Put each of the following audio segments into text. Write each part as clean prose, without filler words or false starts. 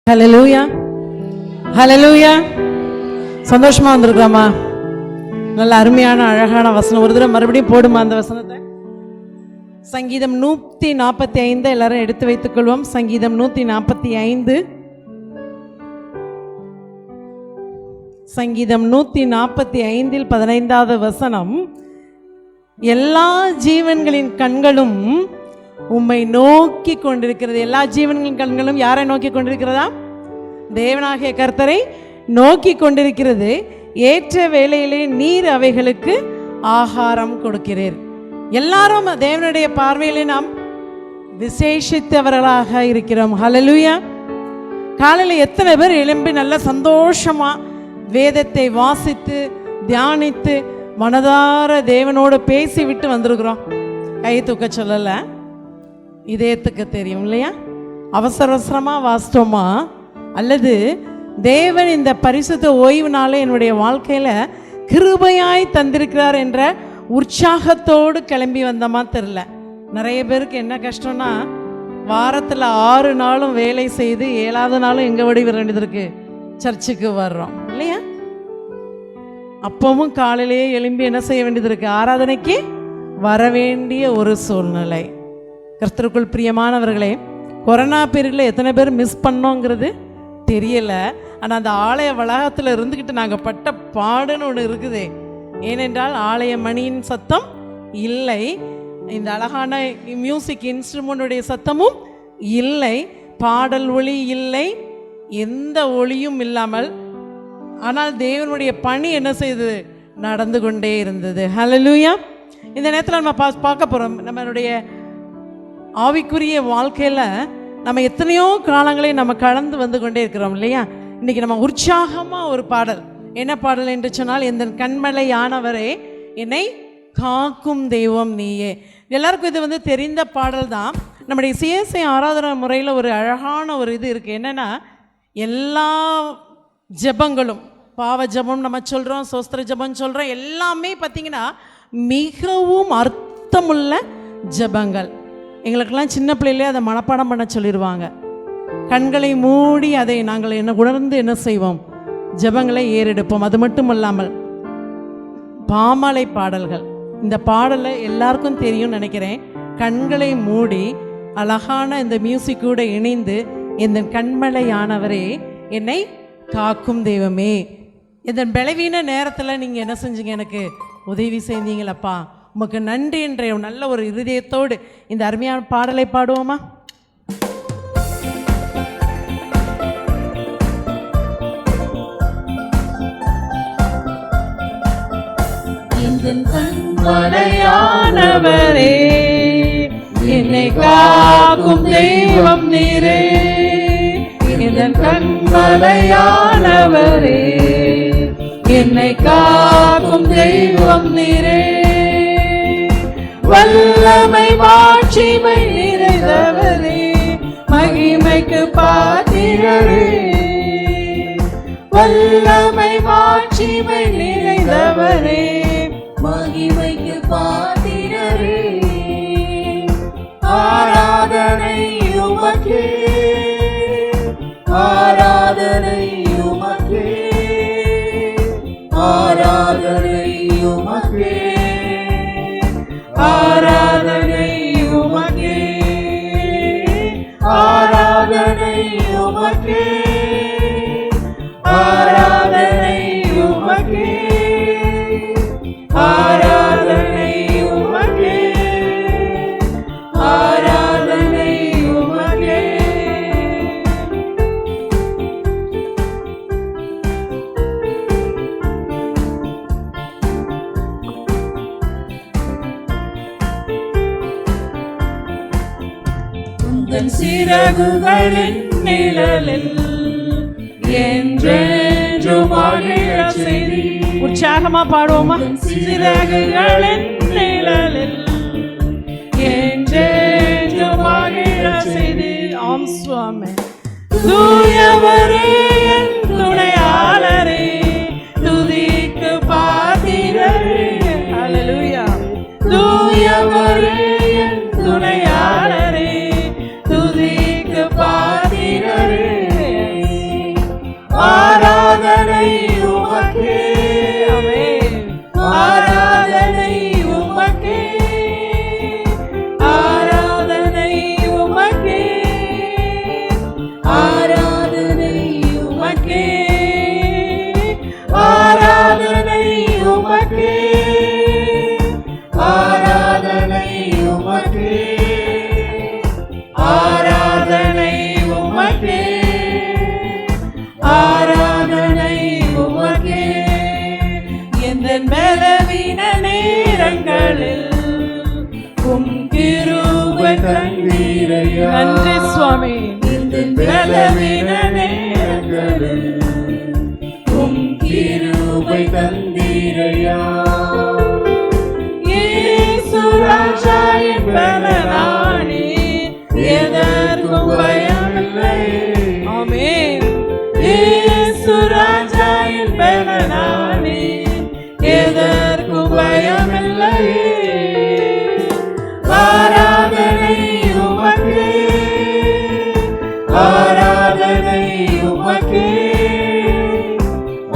ஹல்லேலூயா, ஹல்லேலூயா. சந்தோஷமா வந்திருக்கலாமா? நல்ல அருமையான அழகான வசனம். ஒரு தடவை மறுபடியும் போடுமா அந்த வசனத்தை? சங்கீதம் 145 எல்லாரும் எடுத்து வைத்துக் கொள்வோம். சங்கீதம் 145, சங்கீதம் 145 15வது வசனம். எல்லா ஜீவன்களின் கண்களும் உம்மை நோக்கி கொண்டிருக்கிறது. எல்லா ஜீவன்களின் கண்களும் யாரை நோக்கி கொண்டிருக்கிறதா? தேவனாகிய கர்த்தரை நோக்கி கொண்டிருக்கிறது. ஏற்ற வேளையிலே நீர் அவைகளுக்கு ஆகாரம் கொடுக்கிறீர். எல்லாரும் தேவனுடைய பார்வையிலே நாம் விசேஷித்தவர்களாக இருக்கிறோம். ஹல்லேலூயா. காலையில் எத்தனை பேர் எழும்பி நல்ல சந்தோஷமா வேதத்தை வாசித்து தியானித்து மனதார தேவனோடு பேசி விட்டு வந்திருக்கிறோம்? கை தூக்க சொல்லலை, இதயத்துக்கு தெரியும் இல்லையா? அவசர அவசரமாக வாசித்தோமா, அல்லது தேவன் இந்த பரிசுத்த ஓய்வுனால என்னுடைய வாழ்க்கையில் கிருபையாய் தந்திருக்கிறார் என்ற உற்சாகத்தோடு கிளம்பி வந்தோமா தெரில. நிறைய பேருக்கு என்ன கஷ்டம்னா, வாரத்தில் 6 நாளும் வேலை செய்து 7வது நாளும் எங்கே ஓடி வர வேண்டியது இருக்கு? சர்ச்சுக்கு வர்றோம் இல்லையா? அப்பவும் காலையிலேயே எழும்பி என்ன செய்ய வேண்டியது இருக்கு? ஆராதனைக்கு வர வேண்டிய ஒரு சூழ்நிலை. கர்த்தருக்குள் பிரியமானவர்களே, கொரோனா பீரியடில் எத்தனை பேர் மிஸ் பண்ணோங்கிறது தெரியலை. ஆனால் அந்த ஆலய வளாகத்தில் இருந்துக்கிட்டு நாங்கள் பட்ட பாடுன்னு ஒன்று இருக்குது. ஏனென்றால் ஆலய மணியின் சத்தம் இல்லை, இந்த அழகான மியூசிக் இன்ஸ்ட்ருமெண்ட்டுடைய சத்தமும் இல்லை, பாடல் ஒளி இல்லை, எந்த ஒளியும் இல்லாமல். ஆனால் தேவனுடைய பணி என்ன செய்தது? நடந்து கொண்டே இருந்தது. ஹல்லேலூயா. இந்த நேரத்தில் நம்ம பார்க்க போகிறோம், நம்மளுடைய ஆவிக்குரிய வாழ்க்கையில் நம்ம எத்தனையோ காலங்களை நம்ம கடந்து வந்து கொண்டே இருக்கிறோம் இல்லையா? இன்றைக்கி நம்ம உற்சாகமாக ஒரு பாடல், என்ன பாடல் என்று சொன்னால், எந்த கண்மலையானவரே என்னை காக்கும் தெய்வம் நீயே. எல்லாருக்கும் இது தெரிந்த பாடல் தான். நம்முடைய சிஎஸ்ஐ ஆராதனை முறையில் ஒரு அழகான ஒரு இது இருக்குது. என்னென்னா, எல்லா ஜெபங்களும், பாவ ஜெபம் நம்ம சொல்கிறோம், சோஸ்திர ஜெபம் சொல்கிறோம், எல்லாமே பார்த்திங்கன்னா மிகவும் அர்த்தமுள்ள ஜெபங்கள். எங்களுக்கெல்லாம் சின்ன பிள்ளையிலே அதை மனப்பாடம் பண்ண சொல்லிடுவாங்க. கண்களை மூடி அதை நாங்கள் என்ன உணர்ந்து என்ன செய்வோம்? ஜெபங்களை ஏறெடுப்போம். அது மட்டும் இல்லாமல் பாமாலை பாடல்கள், இந்த பாடலை எல்லாருக்கும் தெரியும்னு நினைக்கிறேன். கண்களை மூடி அழகான இந்த மியூசிக்கோட இணைந்து, இந்த கண்மலையானவரே என்னை காக்கும் தெய்வமே, இதன் பலவீன நேரத்தில் நீங்கள் என்ன செஞ்சீங்க? எனக்கு உதவி செய்தீங்களப்பா, உமக்கு நன்றி என்ற நல்ல ஒரு இருதயத்தோடு இந்த அருமையான பாடலை பாடுவோமா? கண்மலையானவரே என்னை காக்கும் தெய்வம் நீரே, இதன் கண்மலையானவரே என்னை காக்கும் தெய்வம் நீரே, வல்லமை மாட்சிமை நிறைந்தவரே மகிமைக்கு பாத்திரரே, வல்லமை மாட்சிமை நிறைந்தவரே மகிமைக்கு பாத்திரரே, ஆராதனை உமக்கே, ஆராதனை உமக்கே, ஆராதனை உமக்கே, ஆராதனை உமக்கே, ஆராதனை உமக்கே, ஆராதனை உமக்கே, ஆராதனை உமக்கே, ஆராதனை உமக்கே. உந்தன் சிறகுகளின் நிழலில் என்றென்றும் மகிழச் செய்தி. உற்சாகமா பாடுவோமா? சிறகுகளின் நிழலில் என்றென்றும் மகிழச் செய்தி. ஆம் சுவாமி. தூயவரே என் துணையாளரே துதிக்கு பாத்திரரே. ஹல்லேலூயா. தூயவரே என் துணையாளரே துதிக்கு பாத்திரரே. இந்த பலவீன நேரங்களில் உம் கிருபை தந்தீரையா. நன்றி சுவாமி. இந்த பலவீன நேரங்களில் உம் கிருபை தந்தீரையா. இயேசு ராஜா என் பலனானே, எதற்கும் பயமில்லை. ஆமென். இயேசு ராஜா என் பலனானே, எதற்கும் பயமில்லை. ஆராதனை உமக்கே, ஆராதனை உமக்கே,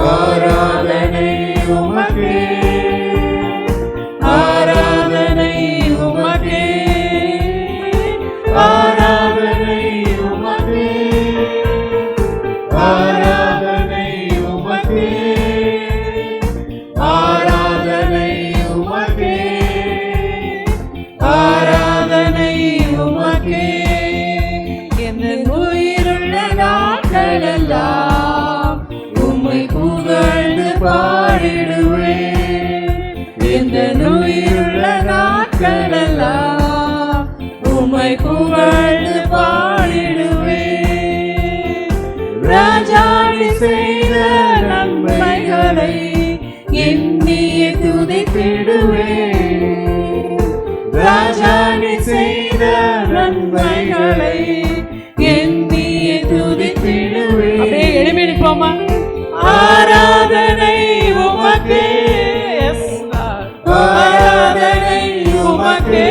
ஆராதனை உமக்கே, ஆராதனை உமக்கே, ஆராதனை உமக்கே, ஆராதனை உமக்கே, ஆராதனை உமக்கே, ஆராதனை உமக்கே. என் உயிருள்ள நாட்களெல்லாம் உம்மை புகழ்ந்து பாடிடுவேன். என் உயிருள்ள நாட்களெல்லாம் உம்மை புகழ்ந்து பாடிடுவேன். ராஜாடி செய்த நன்மைகளை எண்ணியே துதித்திடுவேன். ராஜாடி செய்த நன்மைகளை எண்ணியே துதித்திடுவேன். அப்படியே எழுப்பி நிற்போமா? ஆராதனை உமக்கே, ஆராதனை உமக்கே,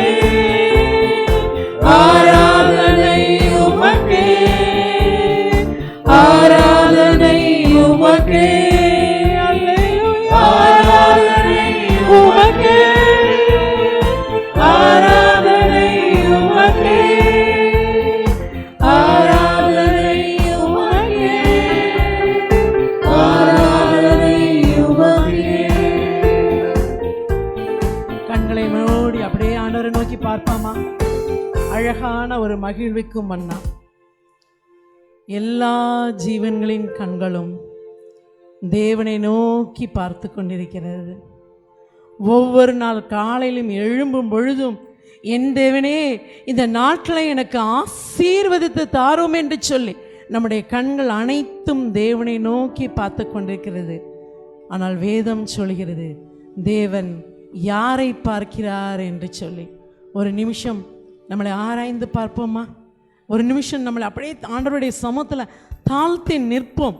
ஆராதனை உமக்கே, ஆராதனை உமக்கே, ஆராதனை உமக்கே, ஆராதனை உமக்கே, ஆராதனை உமக்கே, ஆராதனை உமக்கே. கண்களை மூடி அப்படியே ஆண்டவரை நோக்கி பார்ப்பாமா? அழகான ஒரு மகிழ்விக்கும் மன்னா. எல்லா ஜீவன்களின் கண்களும் தேவனை நோக்கி பார்த்து கொண்டிருக்கிறது. ஒவ்வொரு நாள் காலையிலும் எழும்பும் பொழுதும் என் தேவனே இந்த நாட்களை எனக்கு ஆசீர்வதித்து தாரும் என்று சொல்லி நம்முடைய கண்கள் அனைத்தும் தேவனை நோக்கி பார்த்து கொண்டிருக்கிறது. ஆனால் வேதம் சொல்கிறது தேவன் யாரை பார்க்கிறார் என்று சொல்லி. ஒரு நிமிஷம் நம்மளை ஆராய்ந்து பார்ப்போமா? ஒரு நிமிஷம் நம்மளை அப்படியே ஆண்டவருடைய சமூகத்தில் தாழ்த்தி நிற்போம்.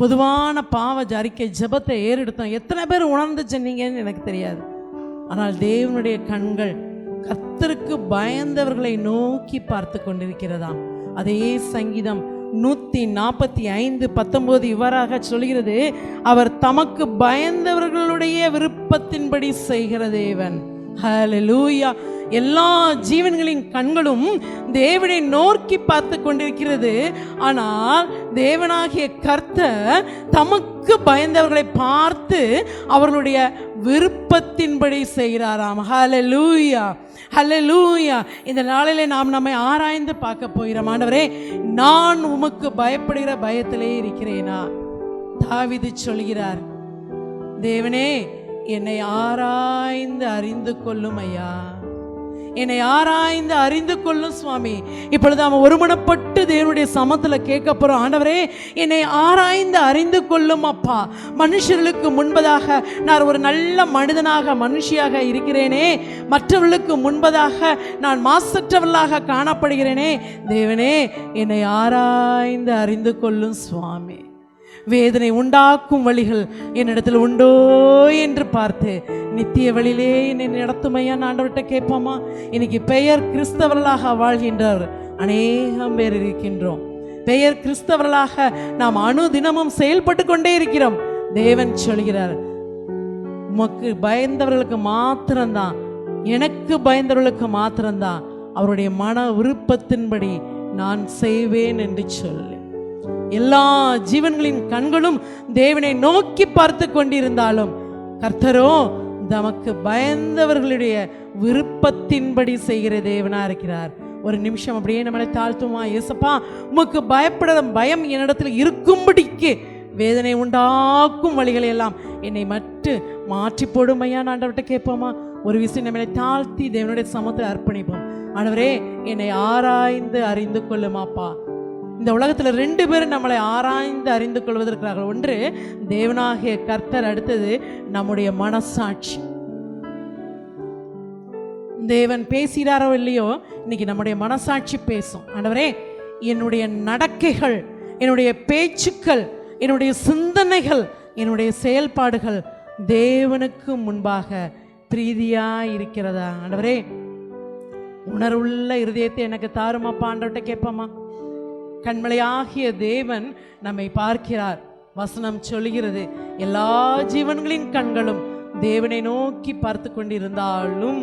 பொதுவான பாவ அறிக்கை ஜெபத்தை ஏறெடுத்தோம். எத்தனை பேர் உணர்ந்து சொன்னீங்கன்னு எனக்கு தெரியாது. ஆனால் தேவனுடைய கண்கள் கர்த்தருக்கு பயந்தவர்களை நோக்கி பார்த்து கொண்டிருக்கிறதாம். அதே சங்கீதம் 145:19 இவ்வாறாக சொல்கிறது, அவர் தமக்கு பயந்தவர்களுடைய விருப்பத்தின்படி செய்கிற தேவன். ஹல்லேலூயா. எல்லா ஜீவன்களின் கண்களும் தேவனை நோக்கி பார்த்து கொண்டிருக்கிறது. ஆனால் தேவனாகிய கர்த்தர் தமக்கு பயந்தவர்களை பார்த்து அவர்களுடைய விருப்பத்தின்படி செய்கிறாராம். ஹல்லேலூயா, ஹல்லேலூயா. இந்த நாளிலே நாம் நம்மை ஆராய்ந்து பார்க்க போகிறோம். ஆண்டவரே, நான் உமக்கு பயப்படுகிற பயத்திலே இருக்கிறேனா? தாவீது சொல்கிறார், தேவனே என்னை ஆராய்ந்து அறிந்து கொள்ளும் ஐயா, என்னை ஆராய்ந்து அறிந்து கொள்ளும் சுவாமி. இப்பொழுது அவன் ஒருமனப்பட்டு தேவனுடைய சமத்தில் கேட்க போகிறோம். ஆண்டவரே என்னை ஆராய்ந்து அறிந்து கொள்ளும் அப்பா. மனுஷர்களுக்கு முன்பதாக நான் ஒரு நல்ல மனிதனாக மனுஷியாக இருக்கிறேனே, மற்றவர்களுக்கு முன்பதாக நான் மாசற்றவர்களாக காணப்படுகிறேனே. தேவனே என்னை ஆராய்ந்து அறிந்து கொள்ளும் சுவாமி. வேதனை உண்டாக்கும் வழிகள் என்னிடத்தில் உண்டோ என்று பார்த்து நித்திய வழியிலே என்னை நடத்துமையா ஆண்டவர்கிட்ட கேட்போமா? இன்னைக்கு பெயர் கிறிஸ்தவர்களாக வாழ்கின்றவர் அநேகம் பேர் இருக்கின்றோம். பெயர் கிறிஸ்தவர்களாக நாம் அனுதினமும் செயல்பட்டு கொண்டே இருக்கிறோம். தேவன் சொல்கிறார், உமக்கு பயந்தவர்களுக்கு மாத்திரம்தான், எனக்கு பயந்தவர்களுக்கு மாத்திரம்தான் அவருடைய மன விருப்பத்தின்படி நான் செய்வேன் என்று சொல்லி. எல்லா ஜீவன்களின் கண்களும் தேவனை நோக்கி பார்த்து கொண்டிருந்தாலும் கர்த்தரோ தமக்கு பயந்தவர்களுடைய விருப்பத்தின்படி செய்கிற தேவனா இருக்கிறார். ஒரு நிமிஷம் அப்படியே நம்மளை தாழ்த்துமா? ஏசப்பா, உமக்கு பயப்பட பயம் என்னிடத்தில் இருக்கும்படிக்கு வேதனை உண்டாக்கும் வழிகளை எல்லாம் என்னை மாற்றி போடுமையா ஆண்டவர்கிட்ட கேட்போமா? ஒரு விஷயம் நம்மளை தாழ்த்தி தேவனுடைய சமூகத்தில் அர்ப்பணிப்போம். ஆண்டவரே, என்னை ஆராய்ந்து அறிந்து கொள்ளுமாப்பா. இந்த உலகத்தில் 2 பேரும் நம்மளை ஆராய்ந்து அறிந்து கொள்வதற்காக, ஒன்று தேவனாகிய கர்த்தர், அடுத்தது நம்முடைய மனசாட்சி. தேவன் பேசுகிறாரோ இல்லையோ, இன்னைக்கு நம்முடைய மனசாட்சி பேசும். ஆண்டவரே, என்னுடைய நடக்கைகள், என்னுடைய பேச்சுக்கள், என்னுடைய சிந்தனைகள், என்னுடைய செயல்பாடுகள் தேவனுக்கு முன்பாக பிரீதியா இருக்கிறதா? ஆண்டவரே, உணர்வுள்ள இருதயத்தை எனக்கு தாருமாப்பா. ஆண்டவர்கிட்ட கேட்போமா? கண்மலையாகிய தேவன் நம்மை பார்க்கிறார். வசனம் சொல்கிறது, எல்லா ஜீவன்களின் கண்களும் தேவனை நோக்கி பார்த்து கொண்டிருந்தாலும்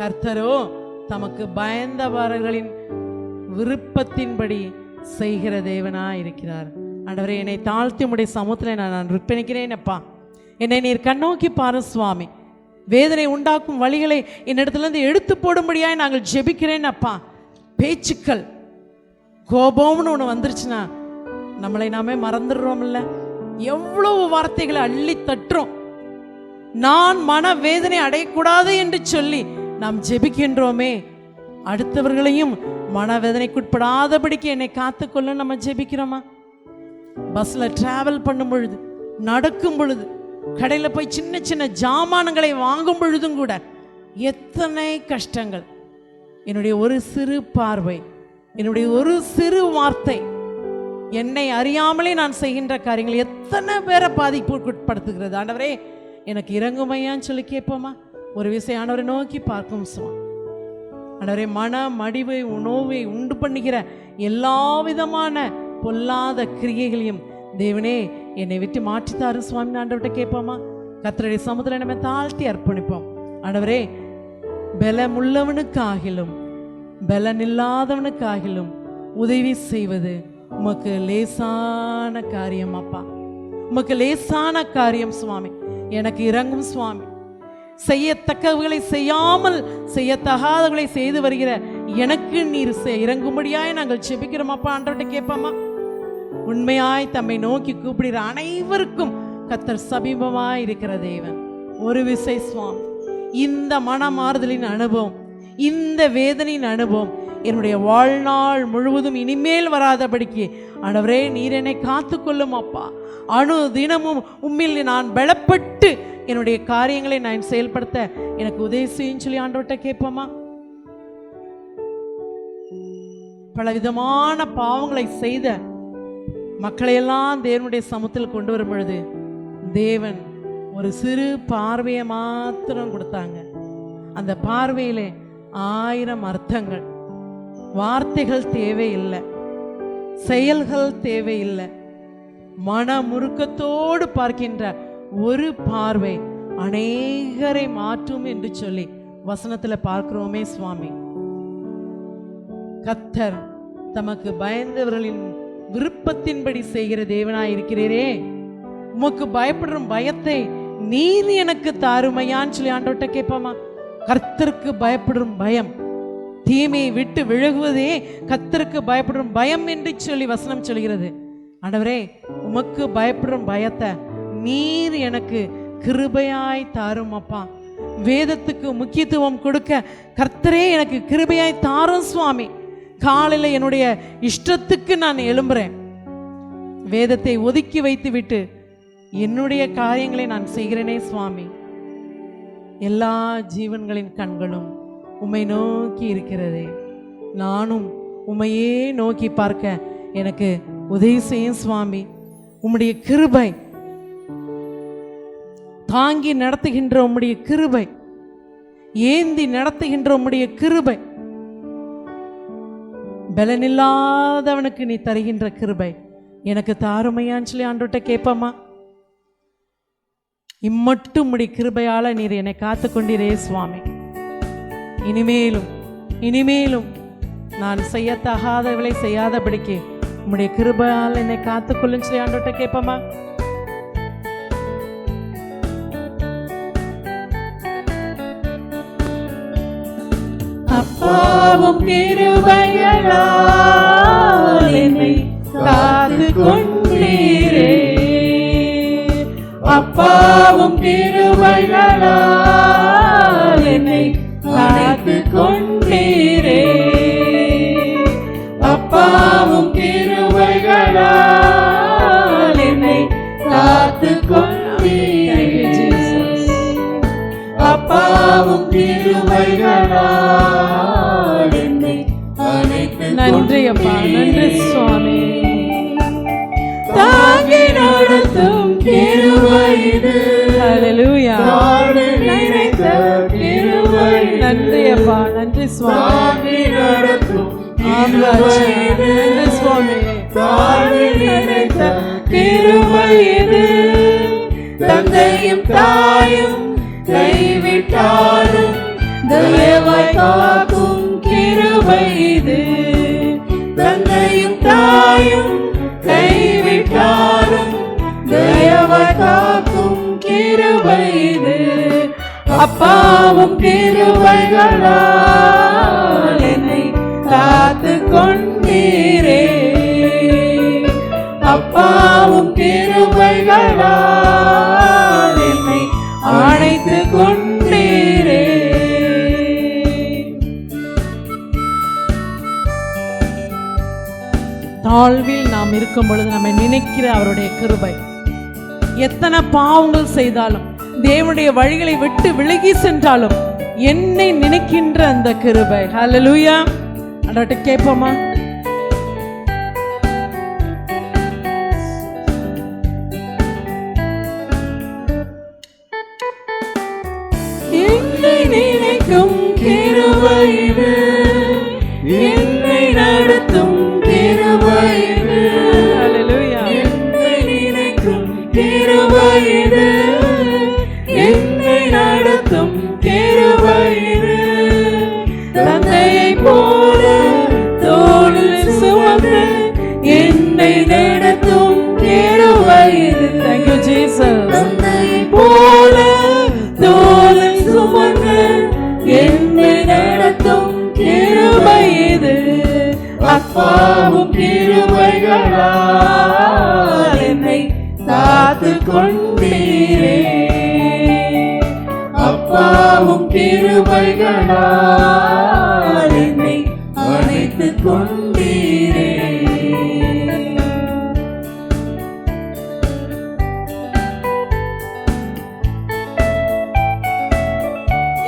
கர்த்தரோ தமக்கு பயந்தவர்களின் விருப்பத்தின்படி செய்கிற தேவனா இருக்கிறார். ஆண்டவரே, என்னை தாழ்த்தி உம்முடைய சமூகத்தில் நான் விற்பணிக்கிறேன் அப்பா. என்னை நீர் கண்ணோக்கி பாரு சுவாமி. வேதனை உண்டாக்கும் வழிகளை என்னிடத்துலேருந்து எடுத்து போடும்படியாய் நாங்கள் ஜெபிக்கிறேன் அப்பா. பேச்சுக்கள், கோபம்னு ஒன்று வந்துருச்சுன்னா நம்மளை நாமே மறந்துடுறோம்ல. எவ்வளவு வார்த்தைகளை அள்ளி தட்டுறோம். நான் மனவேதனை அடையக்கூடாது என்று சொல்லி நாம் ஜெபிக்கின்றோமே, அடுத்தவர்களையும் மனவேதனைக்குட்படாதபடிக்கு என்னை காத்துக்கொள்ள நம்ம ஜெபிக்கிறோமா? பஸ்ல டிராவல் பண்ணும் பொழுது, நடக்கும் பொழுது, கடையில் போய் சின்ன சின்ன ஜாமான்களை வாங்கும் பொழுதும் கூட எத்தனை கஷ்டங்கள். என்னுடைய ஒரு சிறு பார்வை, என்னுடைய ஒரு சிறு வார்த்தை, என்னை அறியாமலே நான் செய்கின்ற காரியங்கள் எத்தனை பேரை பாதிப்புட்படுத்துகிறது. ஆண்டவரே, எனக்கு இறங்குமையான்னு சொல்லி கேட்போமா? ஒரு விஷயம் ஆண்டவரை நோக்கி பார்க்கும் சுவாமி. ஆண்டவரே, மன மடிவை உணவை உண்டு பண்ணுகிற எல்லா விதமான பொல்லாத கிரியைகளையும் தேவனே என்னை விட்டு மாற்றித்தாரு சுவாமி. ஆண்டவர்கிட்ட கேட்போமா? கர்த்தருடைய சமுத்திரம் நம்ம தாழ்த்தி அர்ப்பணிப்போம். ஆண்டவரே, பலமுள்ளவனுக்காகிலும் பலனில்லாதவனுக்காகிலும் உதவி செய்வது உமக்கு லேசான காரியம் அப்பா. உமக்கு லேசான காரியம் சுவாமி. எனக்கு இறங்கும் சுவாமி. செய்யத்தக்கவர்களை செய்யாமல் செய்யத்தகாதவர்களை செய்து வருகிற எனக்கு நீர் இறங்கும்படியாய் நாங்கள் செபிக்கிறோம் அப்பா. ஆண்டவர்கிட்ட கேட்போமா? உண்மையாய் தம்மை நோக்கி கூப்பிடுகிற அனைவருக்கும் கர்த்தர் சமீபமாய் இருக்கிற தேவன். ஒரு விசை சுவாமி, இந்த மனமாறுதலின் அனுபவம், இந்த வேதனையின் அனுபவம் என்னுடைய வாழ்நாள் முழுவதும் இனிமேல் வராதபடிக்கு ஆண்டவரே நீர் என்னை காத்துக்கொள்ளும் அப்பா. அணு தினமும் உம்மில் நான் பலப்பட்டு என்னுடைய காரியங்களை நான் செயல்படுத்த எனக்கு உதவி செய்யும் சொல்லி ஆண்டவர்கிட்ட கேட்போமா? பலவிதமான பாவங்களை செய்த மக்களையெல்லாம் தேவனுடைய சமூகத்தில் கொண்டு வரும் பொழுது தேவன் ஒரு சிறு பார்வையை மாத்திரம் கொடுத்தாங்க. அந்த பார்வையிலே 1000 அர்த்தங்கள். வார்த்தைகள் தேவையில்லை, செயல்கள் தேவையில்லை. மன முறுக்கத்தோடு பார்க்கின்ற ஒரு பார்வை அநேகரை மாற்றும் என்று சொல்லி வசனத்தில் பார்க்கிறோமே சுவாமி. கர்த்தர் தமக்கு பயந்தவர்களின் விருப்பத்தின்படி செய்கிற தேவனாய் இருக்கிறீரே, உமக்கு பயப்படுற பயத்தை நீர் எனக்கு தாருமையான்னு சொல்லி ஆண்டவர்கிட்ட கேட்போமா? கர்த்தருக்கு பயப்படும் பயம், தீமையை விட்டு விலகுவதே கர்த்தருக்கு பயப்படும் பயம் என்று சொல்லி வசனம் சொல்கிறது. ஆண்டவரே, உமக்கு பயப்படும் பயத்தை நீர் எனக்கு கிருபையாய் தாரும் அப்பா. வேதத்துக்கு முக்கியத்துவம் கொடுக்க கர்த்தரே எனக்கு கிருபையாய் தாரும் சுவாமி. காலையில் என்னுடைய இஷ்டத்துக்கு நான் எழும்புறேன். வேதத்தை ஒதுக்கி வைத்து விட்டு என்னுடைய காரியங்களை நான் செய்கிறேனே சுவாமி. எல்லா ஜீவன்களின் கண்களும் உம்மை நோக்கி இருக்கிறதே, நானும் உம்மையே நோக்கி பார்க்க எனக்கு உதவி செய்யும் சுவாமி. உம்முடைய கிருபை, தாங்கி நடத்துகின்ற உம்முடைய கிருபை, ஏந்தி நடத்துகின்ற உம்முடைய கிருபை, பலனில்லாதவனுக்கு நீ தருகின்ற கிருபை எனக்கு தாருமையான்னு சொல்லி ஆண்டவர்கிட்ட கேட்போமா? இம்மட்டும் உம்முடைய கிருபையால நீர் என்னை காத்து கொண்டீரே சுவாமி. இனிமேலும் இனிமேலும் நான் செய்யத்தகாதவளை செய்யாதபடிக்கு உம்முடைய கிருபையால் என்னை காத்துக்கொள்ளுன்னு சொல்லி ஆண்டவர்கிட்ட கேட்போமா? அப்பாவும் கிருபையால் என்னை காத்து கொண்டீரே, அப்பாவும் கிருபைகளால் என்னை காத்து கொண்டீரே. அப்பாவும் கிருபைகளால் என்னை காத்து கொண்டீரே. அப்பாவும் கிருபைகளால் என்னை அழைத்து. நன்றி அப்பா, நன்றி சுவாமி. தாங்கி நடத்தும் கிருபை இது. ஹல்லேலூயா. நிறைந்த கிருபை. நன்றி அப்பா, நன்றி சுவாமி. தாங்கி நடத்தும் கிருபை இது. நன்றி சுவாமி. தாங்கி நிறைந்த கிருபை இது. தந்தையும் தாயும் கைவிட்டாலும் தயவாய் காக்கும் கிருபை இது. தந்தையும் தாயும் கைவிட்டாலும் தயவாய் காக்கும் கிருபை இது. அப்பாவும் கிருபைகளால் என்னை காத்து கொண்டீரே. அப்பாவும் கிருபைகளால் என்னை அழைத்து கொண்டீரே. தாழ்வில் நாம் இருக்கும் பொழுது நம்மை நினைக்கிற அவருடைய கிருபை. எத்தனை பாவங்கள் செய்தாலும், தேவனுடைய வழிகளை விட்டு விலகி சென்றாலும் என்னை நினைக்கின்ற அந்த கிருபை. ஹல்லேலூயா. அடட்ட கேட்போமா? என்னை நினைக்கும் கிருபை இது. என்னை நடத்தும் கிருபை இது. ஹல்லேலூயா. என்னை நினைக்கும் கிருபை இது. என்னை நடத்தும் கிருபை இது. தந்தையை போல தோளில் சுமந்து என்னை நடத்தும் கிருபை இது. Thank you Jesus. தந்தையை போல தோளில் சுமந்து என்னை நடத்தும் கிருபை இது. அப்பாவும் கிருபைகளால் என்னை காத்து கொண்டீரே. அப்பாவும் கிருபைகளால் என்னை அழைத்து கொண்டீரே.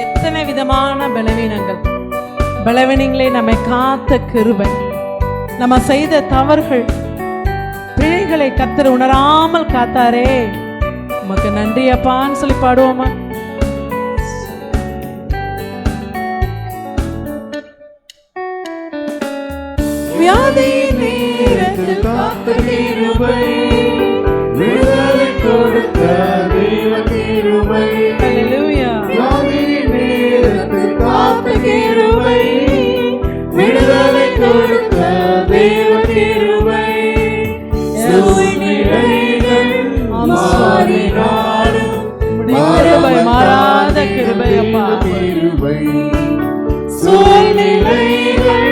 எத்தனை விதமான பலவீனங்கள், பலவீனங்களே நம்மை காத்த கிருபை. நம்ம செய்த தவறுகள், பிழைகளை கர்த்தர் உணராமல் காத்தாரே. உமக்கு நன்றி அப்பான்னு சொல்லி பாடுவோமா? வியாதியின் நேரத்தில் காத்த கிருபை, விடுதலை கொடுத்த தெய்வ கிருபை. ஹல்லேலூயா. வியாதியின் நேரத்தில் காத்த கிருபை, விடுதலை கொடுத்த தெய்வ கிருபை. சூழ்நிலைகள் மாறினாலும் கிருபை மாறாத கிருபை அப்பா. சூழ்நிலைகள்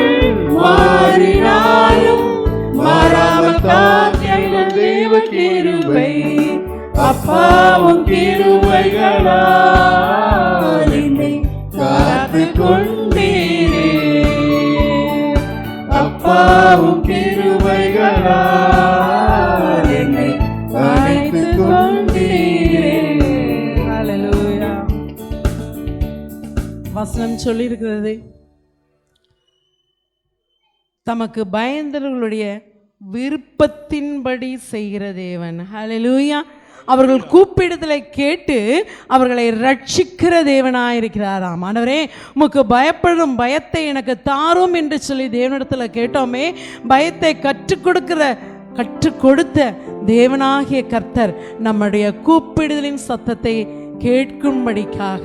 மாறினாலும் மாறாமல் காத்திடும் தெய்வ கிருபை. அப்பாவும் கிருபைகளால் என்னை காத்து கொண்டீரே. அப்பாவும் கிருபைகளால் என்னை அழைத்து கொண்டீரே. ஹல்லேலூயா. வசனம் சொல்லி இருக்கிறது, தமக்கு பயந்தவர்களுடைய விருப்பத்தின்படி செய்கிற தேவன். ஹல்லேலூயா. அவர்கள் கூப்பிடுதலை கேட்டு அவர்களை ரட்சிக்கிற தேவனாயிருக்கிறாராம். ஆண்டவரே, உமக்கு பயப்படும் பயத்தை எனக்கு தாரும் என்று சொல்லி தேவனிடத்தில் கேட்டோமே. பயத்தை கற்றுக் கொடுத்த தேவனாகிய கர்த்தர் நம்முடைய கூப்பிடுதலின் சத்தத்தை கேட்கும்படிக்காக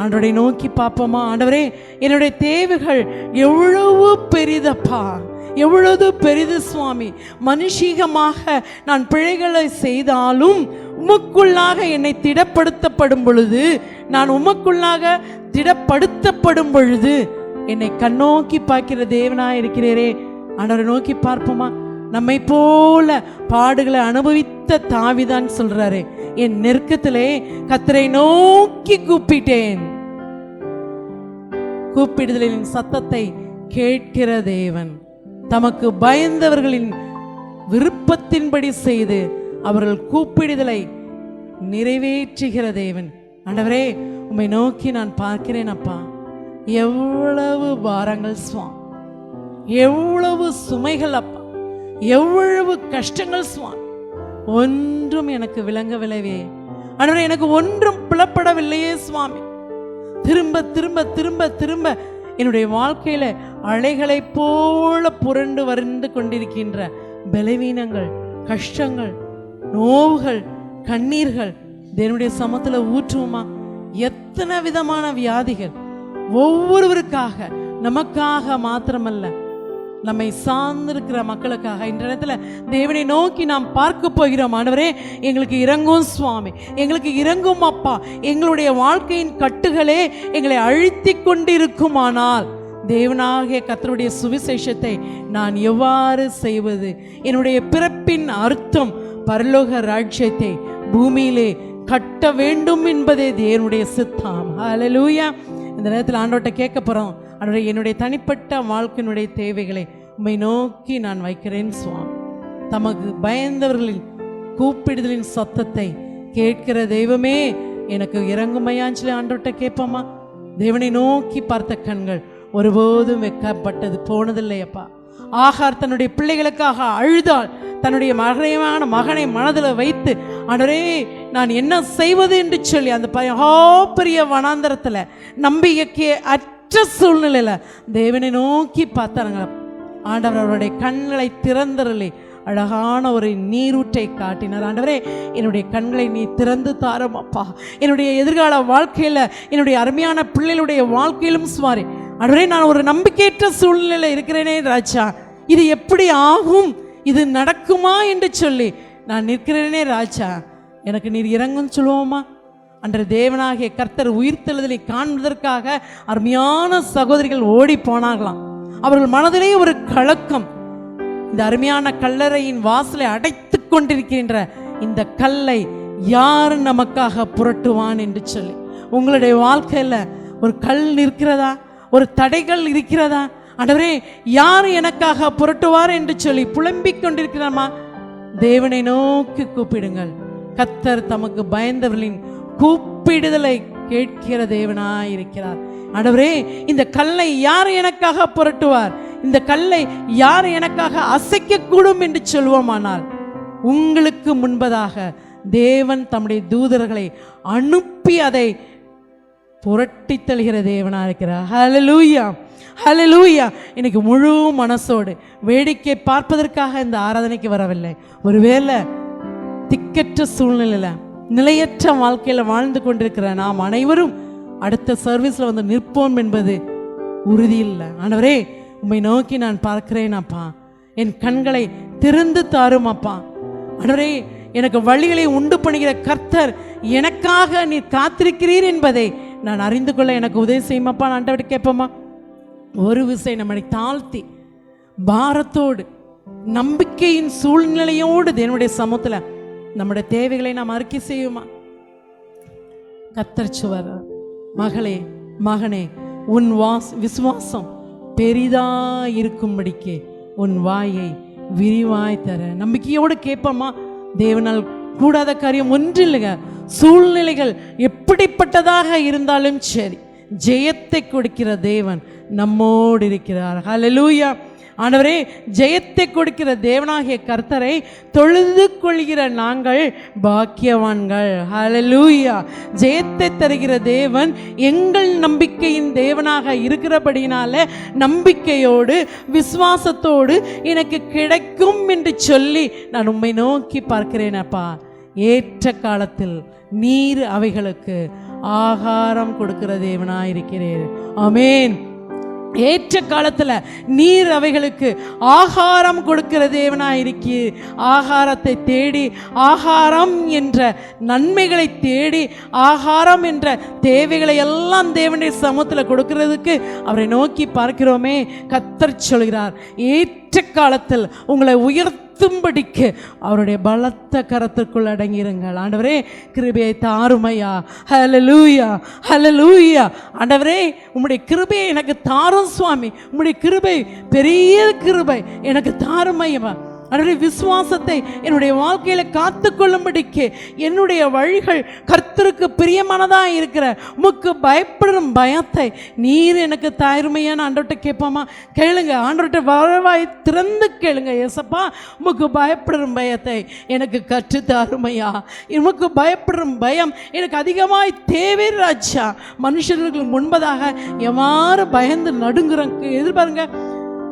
ஆண்டவரை நோக்கி பார்ப்போமா? ஆண்டவரே, என்னுடைய தேவைகள் எவ்வளவு பெரிதப்பா, எவ்வளவு பெரிது சுவாமி. மனுஷீகமாக நான் பிழைகளை செய்தாலும் உமக்குள்ளாக என்னை திடப்படுத்தப்படும் பொழுது, நான் உமக்குள்ளாக திடப்படுத்தப்படும் பொழுது என்னை கண்ணோக்கி பார்க்கிற தேவனாய் இருக்கிறீரே. ஆண்டவரை நோக்கி பார்ப்போமா? நம்மை போல பாடுகளை அனுபவித்த குறித்த தாவிதான் சொல்றாரு, என் நெருக்கத்திலே கர்த்தரை நோக்கி கூப்பிட்டேன். கூப்பிடுதலின் சத்தத்தை கேட்கிற தேவன், தமக்கு பயந்தவர்களின் விருப்பத்தின்படி செய்து அவர்கள் கூப்பிடுதலை நிறைவேற்றுகிற தேவன். ஆண்டவரே, உம்மை நோக்கி நான் பார்க்கிறேன் அப்பா. எவ்வளவு பாரங்கள் சுவாமி, எவ்வளவு சுமைகள் அப்பா, எவ்வளவு கஷ்டங்கள் சுவாமி, ஒன்றும் எனக்கு விளங்கவில்லையே ஆண்டவரே, எனக்கு ஒன்றும் புலப்படவில்லையே சுவாமி. திரும்ப திரும்ப திரும்ப திரும்ப என்னுடைய வாழ்க்கையில அலைகளைப் போல புரண்டு வருந்து கொண்டிருக்கின்ற பலவீனங்கள், கஷ்டங்கள், நோவுகள், கண்ணீர்கள் தேவனுடைய சமத்துல ஊற்றுவோமா? எத்தனை விதமான வியாதிகள் ஒவ்வொருவருக்காக, நமக்காக மாத்திரமல்ல, நம்மை சார்ந்திருக்கிற மக்களுக்காக இந்த இடத்துல தேவனை நோக்கி நாம் பார்க்க போகிறோம். ஆண்டவரே, எங்களுக்கு இறங்கும் சுவாமி, எங்களுக்கு இறங்கும் அப்பா. எங்களுடைய வாழ்க்கையின் கட்டுகளே எங்களை அழுத்தி கொண்டிருக்குமானால் தேவனாகிய கர்த்தருடைய சுவிசேஷத்தை நான் எவ்வாறு செய்வது? என்னுடைய பிறப்பின் அர்த்தம் பரலோக ராஜ்யத்தை பூமியிலே கட்ட வேண்டும் என்பதே தேவனுடைய சித்தம். ஹல்லேலூயா. இந்த நேரத்தில் ஆண்டவர்கிட்ட கேட்க போகிறோம், ஆண்டவரே, என்னுடைய தனிப்பட்ட வாழ்க்கையினுடைய தேவைகளை உம்மை நோக்கி நான் வைக்கிறேன் சுவாமி. தமக்கு பயந்தவர்களின் கூப்பிடுதலின் சத்தத்தை கேட்கிற தெய்வமே எனக்கு இறங்குமையான்னு சொல்லி ஆண்டவர்கிட்ட கேட்போமா? தேவனை நோக்கி பார்த்த கண்கள் ஒருபோதும் வெக்கப்பட்டது போனதில்லையப்பா. ஆகார் தன்னுடைய பிள்ளைகளுக்காக அழுதாள். தன்னுடைய மகனை மனதில் வைத்து, ஆண்டவரே, நான் என்ன செய்வது என்று சொல்லி அந்த பெரிய வனாந்தரத்தில் நம்பிக்கைக்கு அற்ற சூழ்நிலையில் தேவனை நோக்கி பார்த்தாங்க. ஆண்டவர் அவருடைய கண்களை திறந்தரலே அழகான ஒரு நீரூற்றை காட்டினார். ஆண்டவரே, என்னுடைய கண்களை நீ திறந்து தாரும் அப்பா. என்னுடைய எதிர்கால வாழ்க்கையில், என்னுடைய அருமையான பிள்ளைகளுடைய வாழ்க்கையிலும் சுவாரி ஆண்டவரே, நான் ஒரு நம்பிக்கையற்ற சூழ்நிலையில் இருக்கிறேனே ராஜா, இது எப்படி ஆகும், இது நடக்குமா என்று சொல்லி நான் நிற்கிறேனே ராஜா, எனக்கு நீர் இறங்குன்னு சொல்லுவோமா? அன்று தேவனாகிய கர்த்தர் உயிர்த்தெழுதலை காண்பதற்காக அருமையான சகோதரிகள் ஓடி போனார்களாம். அவர்கள் மனதிலே ஒரு கலக்கம், இந்த அருமையான கல்லறையின் வாசலை அடைத்து கொண்டிருக்கின்ற இந்த கல்லை யார் நமக்காக புரட்டுவான் என்று சொல்லி. உங்களுடைய வாழ்க்கையில் ஒரு கல் இருக்கிறதா? ஒரு தடைகள் இருக்கிறதா? ஆண்டவரே, யார் எனக்காக புரட்டுவார் என்று சொல்லி புலம்பிக் கொண்டிருக்கிறோமா? தேவனை நோக்கி கூப்பிடுங்கள். கர்த்தர் தமக்கு பயந்தவர்களின் கூப்பிடுதலை கேட்கிற தேவனாய் இருக்கிறார். ஆண்டவரே, இந்த கல்லை யார் எனக்காக புரட்டுவார்? இந்த கல்லை யார் எனக்காக அசைக்கக்கூடும் என்று சொல்வோமானால், உங்களுக்கு முன்பதாக தேவன் தம்முடைய தூதர்களை அனுப்பி அதை புரட்டி தள்ளுகிற தேவனாக இருக்கிறார். ஹல்லேலூயா, ஹல்லேலூயா. இன்னைக்கு முழு மனசோடு வேடிக்கை பார்ப்பதற்காக இந்த ஆராதனைக்கு வரவில்லை. ஒருவேளை திக்கற்ற சூழ்நிலையில், நிலையற்ற வாழ்க்கையில் வாழ்ந்து கொண்டிருக்கிற நாம் அனைவரும் அடுத்த சர்வீஸில் வந்து நிற்போம் என்பது உறுதி இல்லை. ஆண்டவரே, உம்மை நோக்கி நான் பார்க்கிறேன் அப்பா. என் கண்களை திறந்து தாரும் அப்பா. ஆண்டவரே, எனக்கு வழிகளை உண்டு பண்ணுகிற கர்த்தர் எனக்காக நீர் காத்திருக்கிறீர் என்பதை நான் அறிந்து கொள்ள எனக்கு உதவி செய்யுமாப்பா. நான் ஆண்டவர்கிட்ட கேட்போமா? ஒரு விஷயம் நம்மளை தாழ்த்தி பாரத்தோடு நம்பிக்கையின் சூழ்நிலையோடு தேவனுடைய சமூகத்தில் நம்முடைய தேவைகளை நாம் அறிக்கை செய்யுமா? கர்த்தர் சுவர், மகளே, மகனே, உன் விசுவாசம் பெரிதாயிருக்கும்படிக்கு உன் வாயை விரிவாய் தர நம்பிக்கையோடு கேட்போமா? தேவனால் கூடாத காரியம் ஒன்றில்லைங்க. சூழ்நிலைகள் எப்படிப்பட்டதாக இருந்தாலும் சரி, ஜெயத்தை கொடுக்கிற தேவன் நம்மோடு இருக்கிறார். ஹல்லேலூயா. ஆண்டவரே, ஜெயத்தை கொடுக்கிற தேவனாகிய கர்த்தரை தொழுது கொள்கிற நாங்கள் பாக்கியவான்கள். ஹல்லேலூயா. ஜெயத்தை தருகிற தேவன் எங்கள் நம்பிக்கையின் தேவனாக இருக்கிறபடினால நம்பிக்கையோடு விசுவாசத்தோடு எனக்கு கிடைக்கும் என்று சொல்லி நான் உம்மை நோக்கி பார்க்கிறேன் அப்பா. ஏற்ற காலத்தில் நீர் அவைகளுக்கு ஆகாரம் கொடுக்கிற தேவனாயிருக்கிறேன். ஆமென். ஏற்ற காலத்தில் நீர் அவைகளுக்கு ஆகாரம் கொடுக்கிற தேவனாயிருக்கி. ஆகாரத்தை தேடி, ஆகாரம் என்ற நன்மைகளை தேடி, ஆகாரம் என்ற தேவைகளை எல்லாம் தேவனுடைய சமூகத்தில் கொடுக்கிறதுக்கு அவரை நோக்கி பார்க்கிறோமே. கர்த்தர் சொல்கிறார், ஏற்ற காலத்தில் உங்களை உயர்த்த நிறுத்தும்படிக்கு அவருடைய பலத்த கரத்திற்குள் அடங்கிருங்கள். ஆண்டவரே கிருபையை தாருமையா. ஹல்லேலூயா, ஹல்லேலூயா. ஆண்டவரே உம்முடைய கிருபையை எனக்கு தாரும் சுவாமி. உம்முடைய கிருபை பெரிய கிருபை எனக்கு தாருமையா. அவருடைய விசுவாசத்தை என்னுடைய வாழ்க்கையில காத்துக்கொள்ளும்படிக்கு என்னுடைய வழிகள் கர்த்தருக்கு பிரியமானதாக இருக்கிற உமக்கு பயப்படும் பயத்தை நீர் எனக்கு தாருமையான ஆண்டவர்கிட்ட கேட்பாமா? கேளுங்க. ஆண்டவர்கிட்ட வரவாய் திறந்து கேளுங்க. ஏசப்பா உமக்கு பயப்படும் பயத்தை எனக்கு கற்று தாருமையா. உமக்கு பயப்படும் பயம் எனக்கு அதிகமாய் தேவை ராஜா. மனுஷர்களுக்கு முன்பதாக எவ்வாறு பயந்து நடுங்குறோம் எதிர்பாருங்க.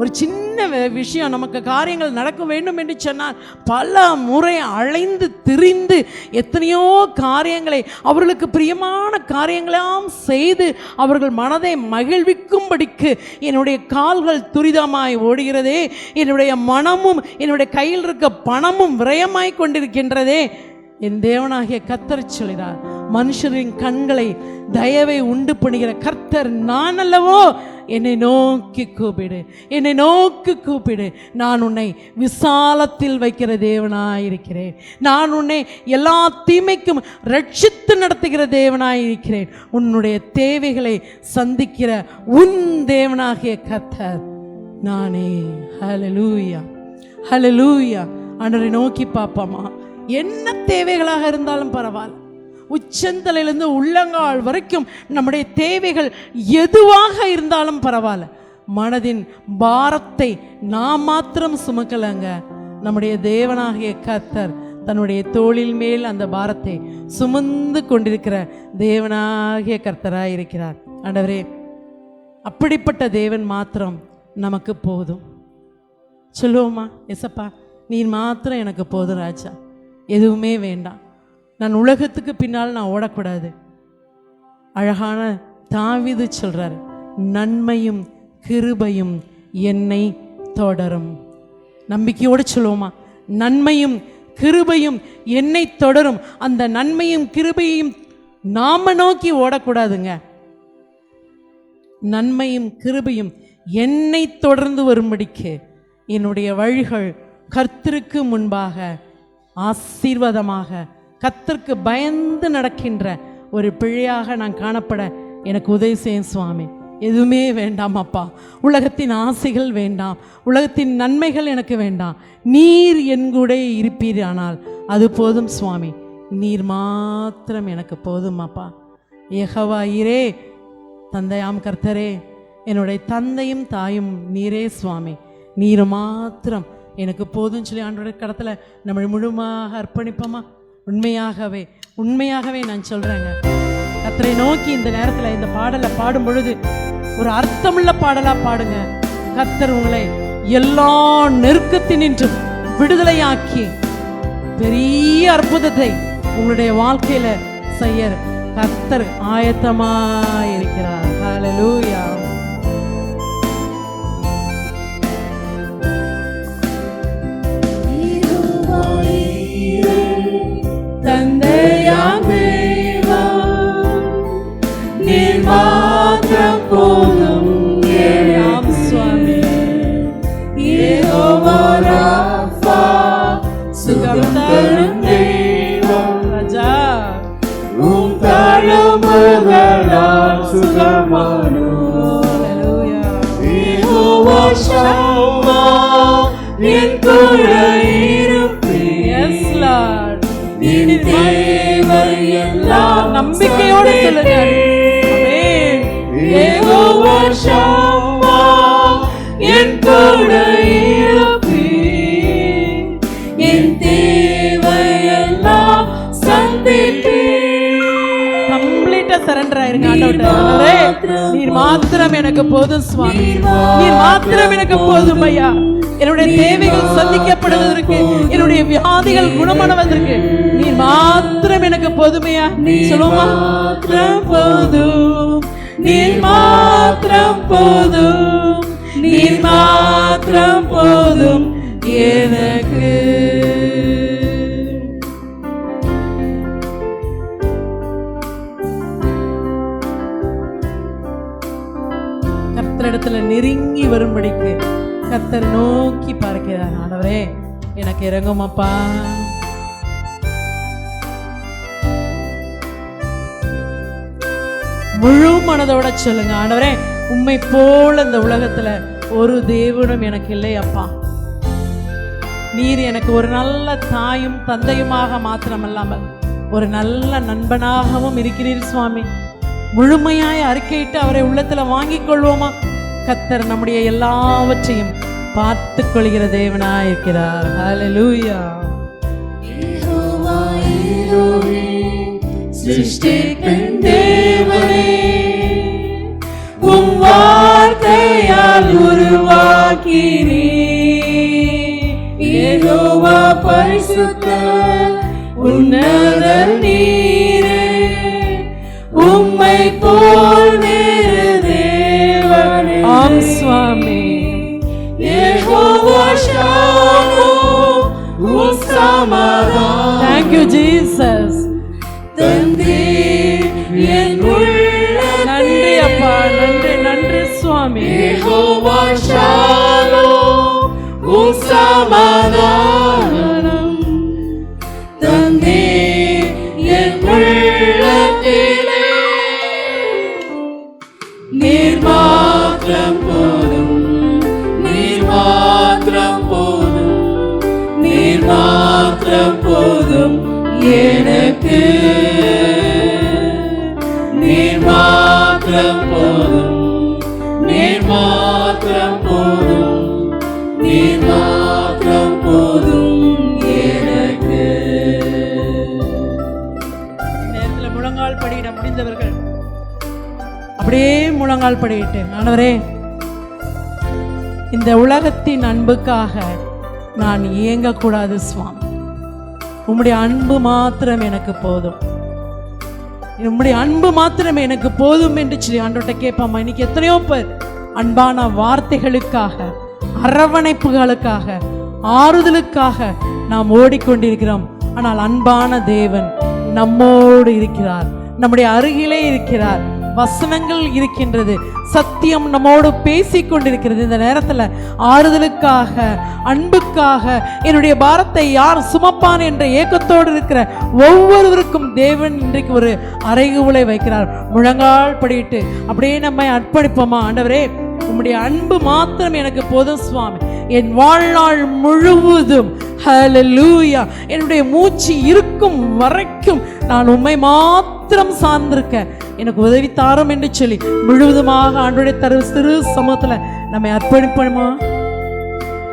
ஒரு சின்ன விஷயம் நமக்கு காரியங்கள் நடக்க வேண்டும் என்று சொன்னால் பல முறை அலைந்து திரிந்து எத்தனையோ காரியங்களை அவர்களுக்கு பிரியமான காரியங்களாம் செய்து அவர்கள் மனதை மகிழ்விக்கும்படிக்கு என்னுடைய கால்கள் துரிதமாய் ஓடுகிறதே, என்னுடைய மனமும் என்னுடைய கையில் இருக்க பணமும் விரயமாய் கொண்டிருக்கின்றதே. என் தேவனாகிய கர்த்தர் சொல்கிறார், மனுஷரின் கண்களை தயவை உண்டு பண்ணுகிற கர்த்தர் நான் அல்லவோ. என்னை நோக்கி கூப்பிடு, என்னை நோக்கி கூப்பிடு. நான் உன்னை விசாலத்தில் வைக்கிற தேவனாயிருக்கிறேன். நான் உன்னை எல்லா தீமைக்கும் ரட்சித்து நடத்துகிற தேவனாயிருக்கிறேன். உன்னுடைய தேவைகளை சந்திக்கிற உன் தேவனாகிய கர்த்தர் நானே. ஹல்லேலூயா, ஹல்லேலூயா. ஆண்டவரை நோக்கி பார்ப்போமா? என்ன தேவைகளாக இருந்தாலும் பரவாயில்ல, உச்சந்தலையிலிருந்து உள்ளங்கால் வரைக்கும் நம்முடைய தேவைகள் எதுவாக இருந்தாலும் பரவாயில்ல, மனதின் பாரத்தை நாம் மாத்திரம் சுமக்கலங்க. நம்முடைய தேவனாகிய கர்த்தர் தன்னுடைய தோளில் மேல் அந்த பாரத்தை சுமந்து கொண்டிருக்கிற தேவனாகிய கர்த்தராக இருக்கிறார். ஆண்டவரே அப்படிப்பட்ட தேவன் மாத்திரம் நமக்கு போதும். சொல்லுவோமா? எசப்பா நீர் மாத்திரம் எனக்கு போதும் ராஜா, எதுவுமே வேண்டாம். நான் உலகத்துக்கு பின்னால் நான் ஓடக்கூடாது. அழகான தாவீது சொல்றார், நன்மையும் கிருபையும் என்னை தொடரும். நம்பிக்கையோடு சொல்லுவோமா? நன்மையும் கிருபையும் என்னை தொடரும். அந்த நன்மையும் கிருபையும் நாம நோக்கி ஓடக்கூடாதுங்க. நன்மையும் கிருபையும் என்னை தொடர்ந்து வரும்படிக்கு என்னுடைய வழிகள் கர்த்தருக்கு முன்பாக ஆசீர்வாதமாக, கர்த்தருக்கு பயந்து நடக்கின்ற ஒரு பிள்ளையாக நான் காணப்பட எனக்கு உதவி செய்யும் சுவாமி. எதுவுமே வேண்டாம் அப்பா, உலகத்தின் ஆசைகள் வேண்டாம், உலகத்தின் நன்மைகள் எனக்கு வேண்டாம். நீர் என் கூட இருப்பீர், ஆனால் அது போதும் சுவாமி. நீர் மாத்திரம் எனக்கு போதும் அப்பா. யெகோவா ஈரே, தந்தையாம் கர்த்தரே, என்னுடைய தந்தையும் தாயும் நீரே சுவாமி. நீர் மாத்திரம் எனக்கு போதும் சொல்லி ஆண்டோட கடத்தில் நம்ம முழுமையாக அர்ப்பணிப்போமா? உண்மையாகவே உண்மையாகவே நான் சொல்கிறேங்க, கர்த்தரை நோக்கி இந்த நேரத்தில் இந்த பாடலை பாடும் பொழுது ஒரு அர்த்தமுள்ள பாடலாக பாடுங்க. கர்த்தர் உங்களை எல்லா நெருக்கத்தினின்றும் விடுதலையாக்கி பெரிய அற்புதத்தை உங்களுடைய வாழ்க்கையில் செய்ய கர்த்தர் ஆயத்தமாக இருக்கிறார். ஹல்லேலூயா. தந்தையாம் தெய்வம் நீர் மாத்திரம் போதும் எல்லாம் சுவாமி. யெகோவா ராஃபா சுகம் தரும் தெய்வம் ராஜா, உம் தழும்புகளால் சுகமானோம். யெகோவா ஷம்மா என் கூட இருப்பீர். S Lord. நம்பிக்கையோடு சொல்லுங்கள். யெகோவா ஷம்மா என் கூட இருப்பீர். என் தேவையெல்லாம் சந்திப்பீர். கம்ப்ளீட்டா சரண்டர் ஆயிருங்க ஆண்டவரே. நீர் மாத்திரம் எனக்கு போதும் சுவாமி. நீர் மாத்திரம் எனக்கு போதும் ஐயா. என்னுடைய தேவைகள் சந்திக்கப்படுவதற்கு, என்னுடைய வியாதிகள் குணமானவதற்கு நீர் மாத்திரம் எனக்கு போதுமையா? சொல்லுமா? போதும், நீர் மாத்திரம் போதும், நீர் மாத்திரம் போதும் எனக்கு. கர்த்தரிடத்துல நெருங்கி வரும்படிக்கு கர்த்தர் நோக்கி பார்க்கிறார். ஆண்டவரே எனக்கு இறங்கும் அப்பா. முழு மனதோட சொல்லுங்க, ஆண்டவரே உம்மை போல இந்த உலகத்துல ஒரு தேவனும் எனக்கு இல்லை அப்பா. நீர் எனக்கு ஒரு நல்ல தாயும் தந்தையுமாக மாத்திரமல்லாமல் ஒரு நல்ல நண்பனாகவும் இருக்கிறீர் சுவாமி. முழுமையாய் அறிக்கையிட்டு அவரை உள்ளத்துல வாங்கிக் கொள்வோமா? கர்த்தர் நம்முடைய எல்லாவற்றையும் பார்த்து கொள்கிற தேவனாய் இருக்கிறார். ஹல்லேலூயா. சிருஷ்டிக்கும் தேவனே, உம் வார்த்தையால் உருவாக்கினீர். யெகோவா பரிசுத்தர், உன்னதர் நீரே, உம்மை போல் வேறு தேவனே. ஆம் சுவாமி. யெகோவா ஷாலோம், உம் சமாதானம். Thank you Jesus. தந்தீர் என் உள்ளத்தில். நன்றி அப்பா, நன்றி நன்றி சுவாமி. யெகோவா ஷாலோம், உம் சமாதானம். தந்தீர் என் உள்ளத்திலே. நீர் மாத்திரம் போதும், நீர் மாத்திரம் போதும், நீர் மாத்திரம் போதும் எனக்கு. நீர் மாத்திரம் போதும், நீர் மாத்திரம் போதும், நீர் மாத்திரம் போதும் எனக்கு. நேரத்தில் முழங்கால் படியிட முடிந்தவர்கள் அப்படியே முழங்கால் படியிட்டு, ஆண்டவரே இந்த உலகத்தின் அன்புக்காக நான் இயங்கக்கூடாது சுவாமி. உம்முடைய அன்பு மாத்திரம் எனக்கு போதும், உம்முடைய அன்பு மாத்திரம் எனக்கு போதும் என்று சொல்லி ஆண்டவர்கிட்ட கேட்பாமா. இன்னைக்கு எத்தனையோ பேர் அன்பான வார்த்தைகளுக்காக, அரவணைப்புகளுக்காக, ஆறுதலுக்காக நாம் ஓடிக்கொண்டிருக்கிறோம். ஆனால் அன்பான தேவன் நம்மோடு இருக்கிறார், நம்முடைய அருகிலே இருக்கிறார். வசனங்கள் இருக்கின்றது, சத்தியம் நம்மோடு பேசிக் கொண்டிருக்கிறது. இந்த நேரத்தில் ஆறுதலுக்காக, அன்புக்காக, என்னுடைய பாரத்தை யார் சுமப்பான் என்ற ஏக்கத்தோடு இருக்கிற ஒவ்வொருவருக்கும் தேவன் இன்றைக்கு ஒரு அறைகூவலை வைக்கிறார். முழங்கால் படியிட்டு அப்படியே நம்மை அர்ப்பணிப்போமா. ஆண்டவரே உம்முடைய அன்பு மாத்திரம் எனக்கு போதும் சுவாமி. என் வாழ்நாள் முழுவதும் ஹல்லேலூயா, என்னுடைய மூச்சு இருக்கும் வரைக்கும் நான் உம்மை மாத்திரம் சார்ந்திருக்க எனக்கு உதவி தாரும் என்று சொல்லி முழுவதுமாக ஆண்டவருடைய சிறு சமூகத்தில் நம்மை அர்ப்பணிப்போமா.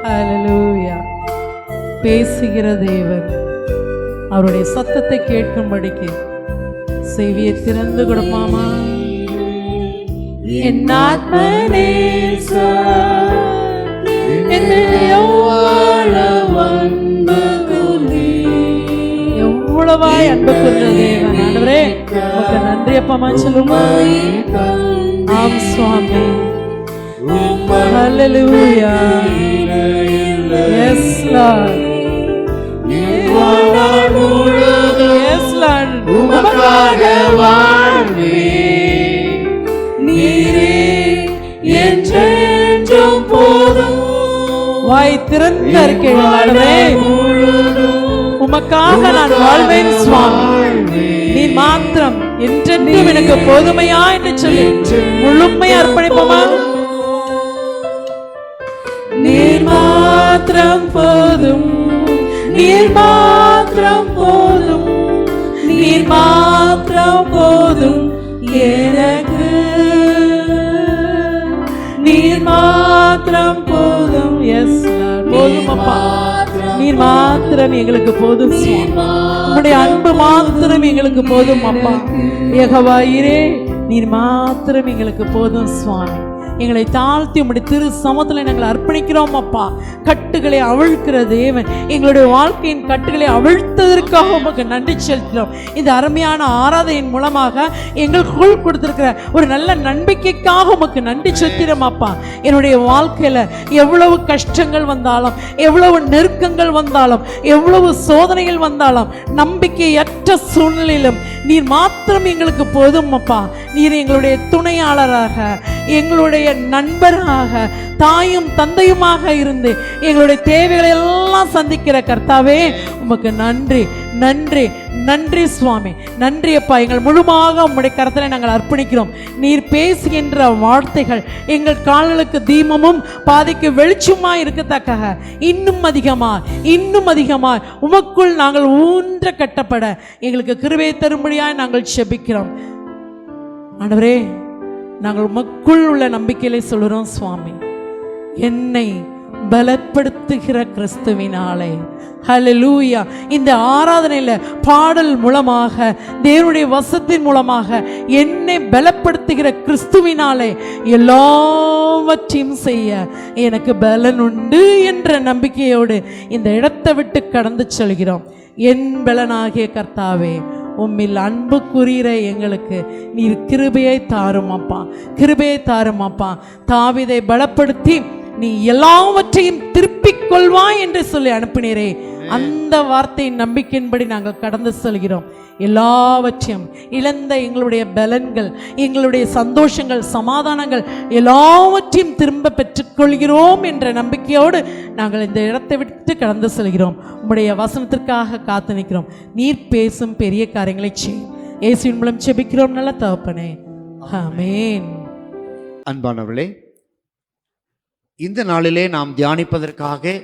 ஹல்லேலூயா. பேசுகிற தேவன் அவருடைய சத்தத்தை கேட்கும்படிக்கு செவியை திறந்து கொடுப்பாமா. என் ஆத்மநேசா, எவ்வளவாய் அன்பு கொண்ட தேவன். ஆண்டவரே உமக்கு நன்றி அப்பா சொல்லுமா. ஆம் சுவாமி. ஹல்லேலூயா. Yes Lord. Yes Lord. உமக்காக வாழ்வேன். நீரே என்றென்றும் போதும். வாய் திறந்த இருக்கே, உமக்காக நான் வாழ்வேன் சுவாமி. நீ மாத்திரம் என்றென்றும் எனக்கு போதுமையா என்று சொல்லி முழுமையா அர்ப்பணிப்போமா. நீர் மாத்திரம் போதும், நீர் மாத்திரம் போதும், நீர் மாத்திரம் போதும் எனக்கு. நீர் மாத்திரம் போதும். எஸ் போதும் அப்பா, நீர் மாத்திரம் எங்களுக்கு போதும் சுவாமி. உம்முடைய அன்பு மாத்திரம் எங்களுக்கு போதும் அப்பா. யெகோவா ஈரே, நீர் மாத்திரம் எங்களுக்கு போதும் சுவாமி. எங்களை தாழ்த்தி உம்முடைய திரு சமூகத்தில் நாங்கள் அர்ப்பணிக்கிறோம் அப்பா. கட்டுகளை அவிழ்க்கிற தேவன், எங்களுடைய வாழ்க்கையின் கட்டுகளை அவிழ்த்ததற்காக உமக்கு நன்றி செலுத்துகிறோம். இந்த அருமையான ஆராதனையின் மூலமாக எங்களுக்குள் கொடுத்திருக்கிற ஒரு நல்ல நம்பிக்கைக்காக உமக்கு நன்றி செலுத்துகிறோம் அப்பா. என்னுடைய வாழ்க்கையில் எவ்வளவு கஷ்டங்கள் வந்தாலும், எவ்வளவு நெருக்கங்கள் வந்தாலும், எவ்வளவு சோதனைகள் வந்தாலும், நம்பிக்கையற்ற சூழ்நிலையிலும் நீர் மாத்திரம் எங்களுக்கு போதும் அப்பா. நீர் எங்களுடைய துணையாளராக, எங்களுடைய நண்பராக, தாயும் தந்தையுமாக இருந்து எங்களுடைய தேவைகளை எல்லாம் சந்திக்கிற கர்த்தாவே, உமக்கு நன்றி நன்றி நன்றி சுவாமி. நன்றி அப்பா. எங்கள் முழுமாக உம்முடைய கரத்தில் நாங்கள் அர்ப்பணிக்கிறோம். நீர் பேசுகின்ற வார்த்தைகள் எங்கள் கால்களுக்கு தீபமும் பாதைக்கு வெளிச்சமாய் இருக்கத்தக்க இன்னும் அதிகமாய் உமக்குள் நாங்கள் ஊன்ற கட்டப்பட எங்களுக்கு கிருபை தரும்படியாய் நாங்கள் செபிக்கிறோம். ஆண்டவரே, நாங்கள் உமக்குள் உள்ள நம்பிக்கையிலே சொல்கிறோம் சுவாமி, என்னை பலப்படுத்துகிற கிறிஸ்துவினாலே. ஹல்லேலூயா. இந்த ஆராதனையில் பாடல் மூலமாக, தேவனுடைய வசத்தின் மூலமாக என்னை பலப்படுத்துகிற கிறிஸ்துவினாலே எல்லாவற்றையும் செய்ய எனக்கு பலன் உண்டு என்ற நம்பிக்கையோடு இந்த இடத்தை விட்டு கடந்து செல்கிறோம். என் பலனாகிய கர்த்தாவே, உம்மில் அன்பு கூறுகிற எங்களுக்கு நீர் கிருபையை தாருமப்பா, கிருபையை தாருமப்பா. தாவீதை பலப்படுத்தி நீ எல்லாவற்றையும் திருப்பிக் கொள்வாய் என்று சொல்லி அனுப்பினீரே, அந்த வார்த்தையின் நம்பிக்கையின்படி நாங்கள் கடந்து செல்கிறோம். எல்லாவற்றையும் இழந்த எங்களுடைய பலன்கள், எங்களுடைய சந்தோஷங்கள், சமாதானங்கள் எல்லாவற்றையும் திரும்ப பெற்றுக்கொள்கிறோம் என்ற நம்பிக்கையோடு நாங்கள் இந்த இடத்தை விட்டு கடந்து செல்கிறோம். உம்முடைய வசனத்திற்காக காத்து நிற்கிறோம். நீர் பேசும் பெரிய காரியங்களை செய். இயேசுவின் மூலம் செபிக்கிறோம் நல்ல தகப்பனே, ஆமென். அன்பானவர்களே, இந்த நாளிலே நாம் தியானிப்பதற்காக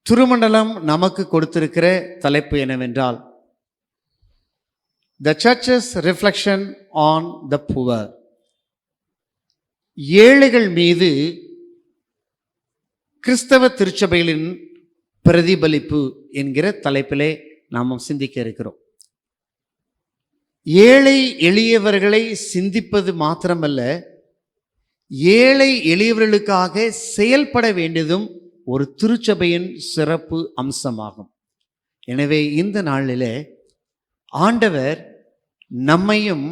திருமண்டலம் நமக்கு கொடுத்திருக்கிற தலைப்பு என்னவென்றால், The Church's Reflection on the Poor. ஏழைகள் மீது கிறிஸ்தவ திருச்சபைகளின் பிரதிபலிப்பு என்கிற தலைப்பிலே நாம் சிந்திக்க இருக்கிறோம். ஏழை எளியவர்களை சிந்திப்பது மாத்திரமல்ல, ஏழை எளியவர்களுக்காக செயல்பட வேண்டியதும் ஒரு திருச்சபையின் சிறப்பு அம்சமாகும். எனவே இந்த நாளிலே ஆண்டவர் நம்மையும்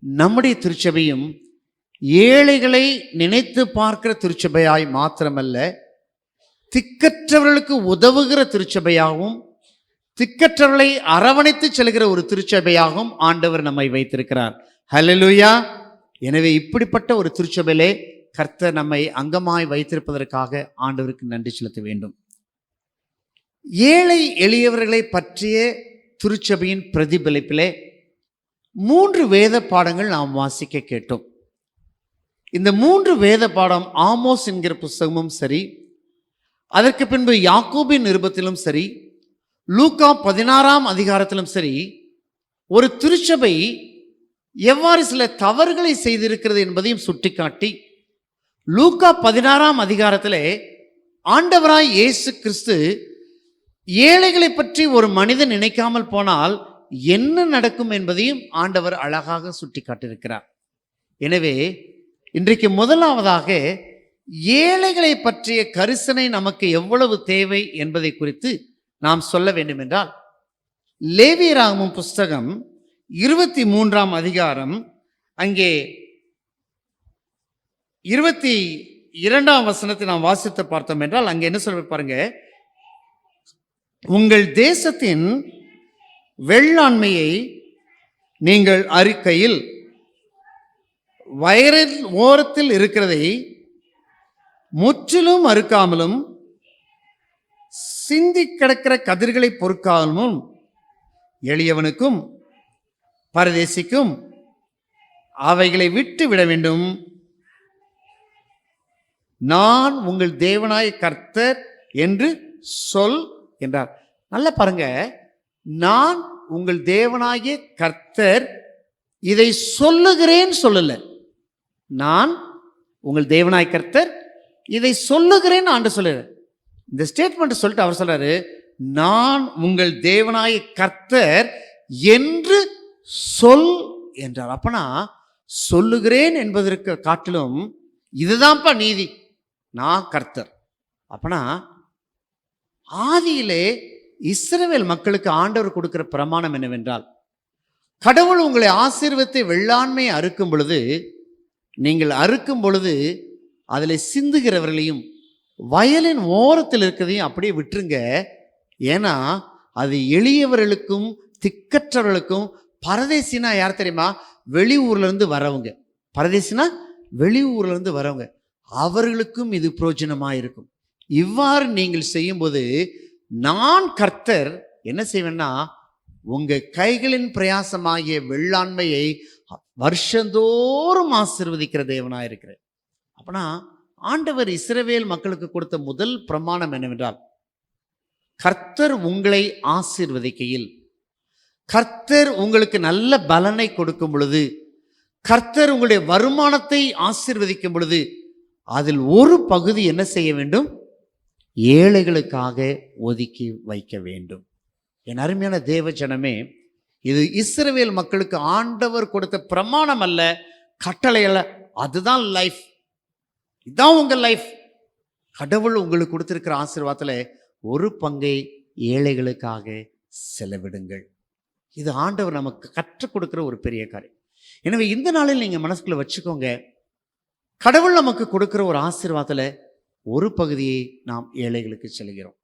நம்முடைய திருச்சபையும் ஏழைகளை நினைத்து பார்க்கிற திருச்சபையாய் மாத்திரமல்ல, திக்கற்றவர்களுக்கு உதவுகிற திருச்சபையாகவும், திக்கற்றவர்களை அரவணைத்து செல்கிற ஒரு திருச்சபையாகவும் ஆண்டவர் நம்மை வைத்திருக்கிறார். ஹல்லேலூயா. எனவே இப்படிப்பட்ட ஒரு திருச்சபையிலே கர்த்தர் நம்மை அங்கமாய் வைத்திருப்பதற்காக ஆண்டவருக்கு நன்றி செலுத்த வேண்டும். ஏழை எளியவர்களை பற்றிய திருச்சபையின் பிரதிபலிப்பிலே 3 வேத பாடங்கள் நாம் வாசிக்க கேட்டோம். இந்த 3 வேத பாடம் ஆமோஸ் என்கிற புஸ்தகமும் சரி, அதற்கு பின்பு யாக்கோபின் நிருபத்திலும் சரி, லூக்கா 16ஆம் அதிகாரத்திலும் சரி, ஒரு திருச்சபை எவ்வாறு சில தவறுகளை செய்திருக்கிறது என்பதையும் சுட்டிக்காட்டி, லூக்கா 16ஆம் அதிகாரத்திலே ஆண்டவராய் இயேசு கிறிஸ்து ஏழைகளை பற்றி ஒரு மனிதன் நினைக்காமல் போனால் என்ன நடக்கும் என்பதையும் ஆண்டவர் அழகாக சுட்டிக்காட்டியிருக்கிறார். எனவே இன்றைக்கு முதலாவதாக ஏழைகளை பற்றிய கரிசனை நமக்கு எவ்வளவு தேவை என்பதை குறித்து நாம் சொல்ல வேண்டும் என்றால், லேவியராகமம் புஸ்தகம் 23ஆம் அதிகாரம் அங்கே 22ஆம் வசனத்தை நாம் வாசித்து பார்த்தோம் என்றால், அங்கே என்ன சொல்ல பாருங்க, உங்கள் தேசத்தின் வெள்ளாண்மையை நீங்கள் அறிக்கையில் வயலின் ஓரத்தில் இருக்கிறதை முற்றிலும் அறுக்காமலும் சிந்தி கிடக்கிற கதிர்களை பொறுக்காமலும் எளியவனுக்கும் பரதேசிக்கும் அவைகளை விட்டு விட வேண்டும். நான் உங்கள் தேவனாய கர்த்தர் என்று சொல் என்றார். நல்லா பாருங்க, நான் உங்கள் தேவனாகிய கர்த்தர் இதை சொல்லுகிறேன் சொல்லல. நான் உங்கள் தேவனாய கர்த்தர் இதை சொல்லுகிறேன் ஆண்டு சொல்லுற. இந்த ஸ்டேட்மெண்ட் சொல்லிட்டு அவர் சொல்றாரு, நான் உங்கள் தேவனாய கர்த்தர் என்று சொல் என்றார். அப்பனா சொல்லுகிறேன் என்பதற்கு காட்டிலும் இதுதான்ப்பா நீதி, நான் கர்த்தர். அப்பனா ஆதியிலே இஸ்ரவேல் மக்களுக்கு ஆண்டவர் கொடுக்கிற பிரமாணம் என்னவென்றால், கடவுள் உங்களை ஆசீர்வத்தை வெள்ளாண்மையை அறுக்கும் பொழுது, நீங்கள் அறுக்கும் பொழுது அதில் சிந்துகிறவர்களையும் வயலின் ஓரத்தில் இருக்கிறதையும் அப்படியே விட்டுருங்க. ஏன்னா அது எளியவர்களுக்கும் திக்கற்றவர்களுக்கும், பரதேசினா யார் தெரியுமா, வெளியூர்ல இருந்து வரவங்க, பரதேசினா வெளியூர்ல இருந்து வரவங்க, அவர்களுக்கும் இது பிரயோஜனமாக இருக்கும். இவ்வாறு நீங்கள் செய்யும்போது நான் கர்த்தர் என்ன செய்வேன்னா, உங்க கைகளின் பிரயாசமாகிய வெள்ளாண்மையை வருஷந்தோறும் ஆசீர்வதிக்கிற தேவனாக இருக்கிறேன். அப்பனா ஆண்டவர் இஸ்ரவேல் மக்களுக்கு கொடுத்த முதல் பிரமாணம் என்னவென்றால், கர்த்தர் உங்களை ஆசீர்வதிக்கையில், கர்த்தர் உங்களுக்கு நல்ல பலனை கொடுக்கும் பொழுது, கர்த்தர் உங்களுடைய வருமானத்தை ஆசீர்வதிக்கும் பொழுது, அதில் ஒரு பகுதி என்ன செய்ய வேண்டும்? ஏழைகளுக்காக ஒதுக்கி வைக்க வேண்டும். என் அருமையான தேவ ஜனமே, இது இஸ்ரவேல் மக்களுக்கு ஆண்டவர் கொடுத்த பிரமாணம் அல்ல, கட்டளை அல்ல. அதுதான் லைஃப், இதுதான் உங்க லைஃப். கடவுள் உங்களுக்கு கொடுத்திருக்கிற ஆசீர்வாதத்தில் ஒரு பங்கை ஏழைகளுக்காக செலவிடுங்கள். இது ஆண்டவர் நமக்கு கற்றுக் கொடுக்கிற ஒரு பெரிய காரியம். எனவே இந்த நாளில் நீங்க மனசுக்குள்ள வச்சுக்கோங்க, கடவுள் நமக்கு கொடுக்கிற ஒரு ஆசீர்வாதத்தில் ஒரு பகுதியை நாம் ஏழைகளுக்கு செல்கிறோம்.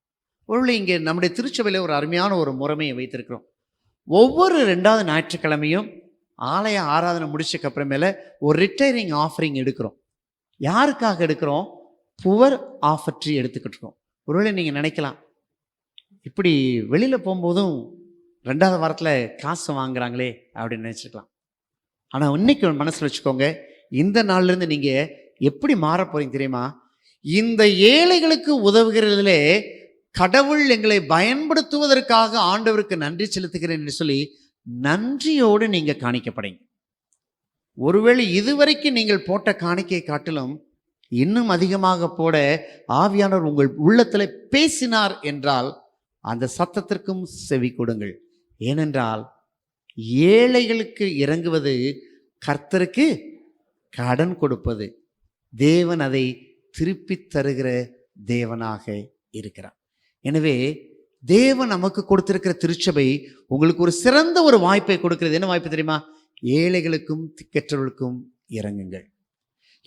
ஒருவேளை இங்கே நம்முடைய திருச்சபையில் ஒரு அருமையான ஒரு முறைமையை வைத்திருக்கிறோம். ஒவ்வொரு 2வது ஞாயிற்றுக்கிழமையும் ஆலய ஆராதனை முடிச்சக்கு அப்புறமேல ஒரு ரிட்டையரிங் ஆஃபரிங் எடுக்கிறோம். யாருக்காக எடுக்கிறோம்? புவர் ஆஃபர்ட்ரி எடுத்துக்கிட்டு இருக்கோம். ஒருவேளை நீங்கள் நினைக்கலாம், இப்படி வெளியில் போகும்போதும் 2வது வாரத்தில் காசு வாங்குறாங்களே அப்படின்னு நினச்சிருக்கலாம். ஆனால் இன்னைக்கு மனசில் வச்சுக்கோங்க, இந்த நாள்லேருந்து நீங்கள் எப்படி மாற போறீங்க தெரியுமா? இந்த ஏழைகளுக்கு உதவுகிறதுல கடவுள் எங்களை பயன்படுத்துவதற்காக ஆண்டவருக்கு நன்றி செலுத்துகிறேன் என்று சொல்லி நன்றியோடு நீங்க காணிக்கப்படைங்க. ஒருவேளை இதுவரைக்கும் நீங்கள் போட்ட காணிக்கையை காட்டிலும் இன்னும் அதிகமாக போட ஆவியானவர் உங்கள் உள்ளத்தில் பேசினார் என்றால் அந்த சத்தத்திற்கும் செவி கொடுங்கள். ஏனென்றால் ஏழைகளுக்கு இறங்குவது கர்த்தருக்கு கடன் கொடுப்பது. தேவன் அதை திருப்பி தருகிற தேவனாக இருக்கிறார். எனவே தேவன் நமக்கு கொடுத்திருக்கிற திருச்சபை உங்களுக்கு ஒரு சிறந்த ஒரு வாய்ப்பை கொடுக்கிறது. என்ன வாய்ப்பு தெரியுமா? ஏழைகளுக்கும் திக்கற்றவர்களுக்கும் இறங்குங்கள்.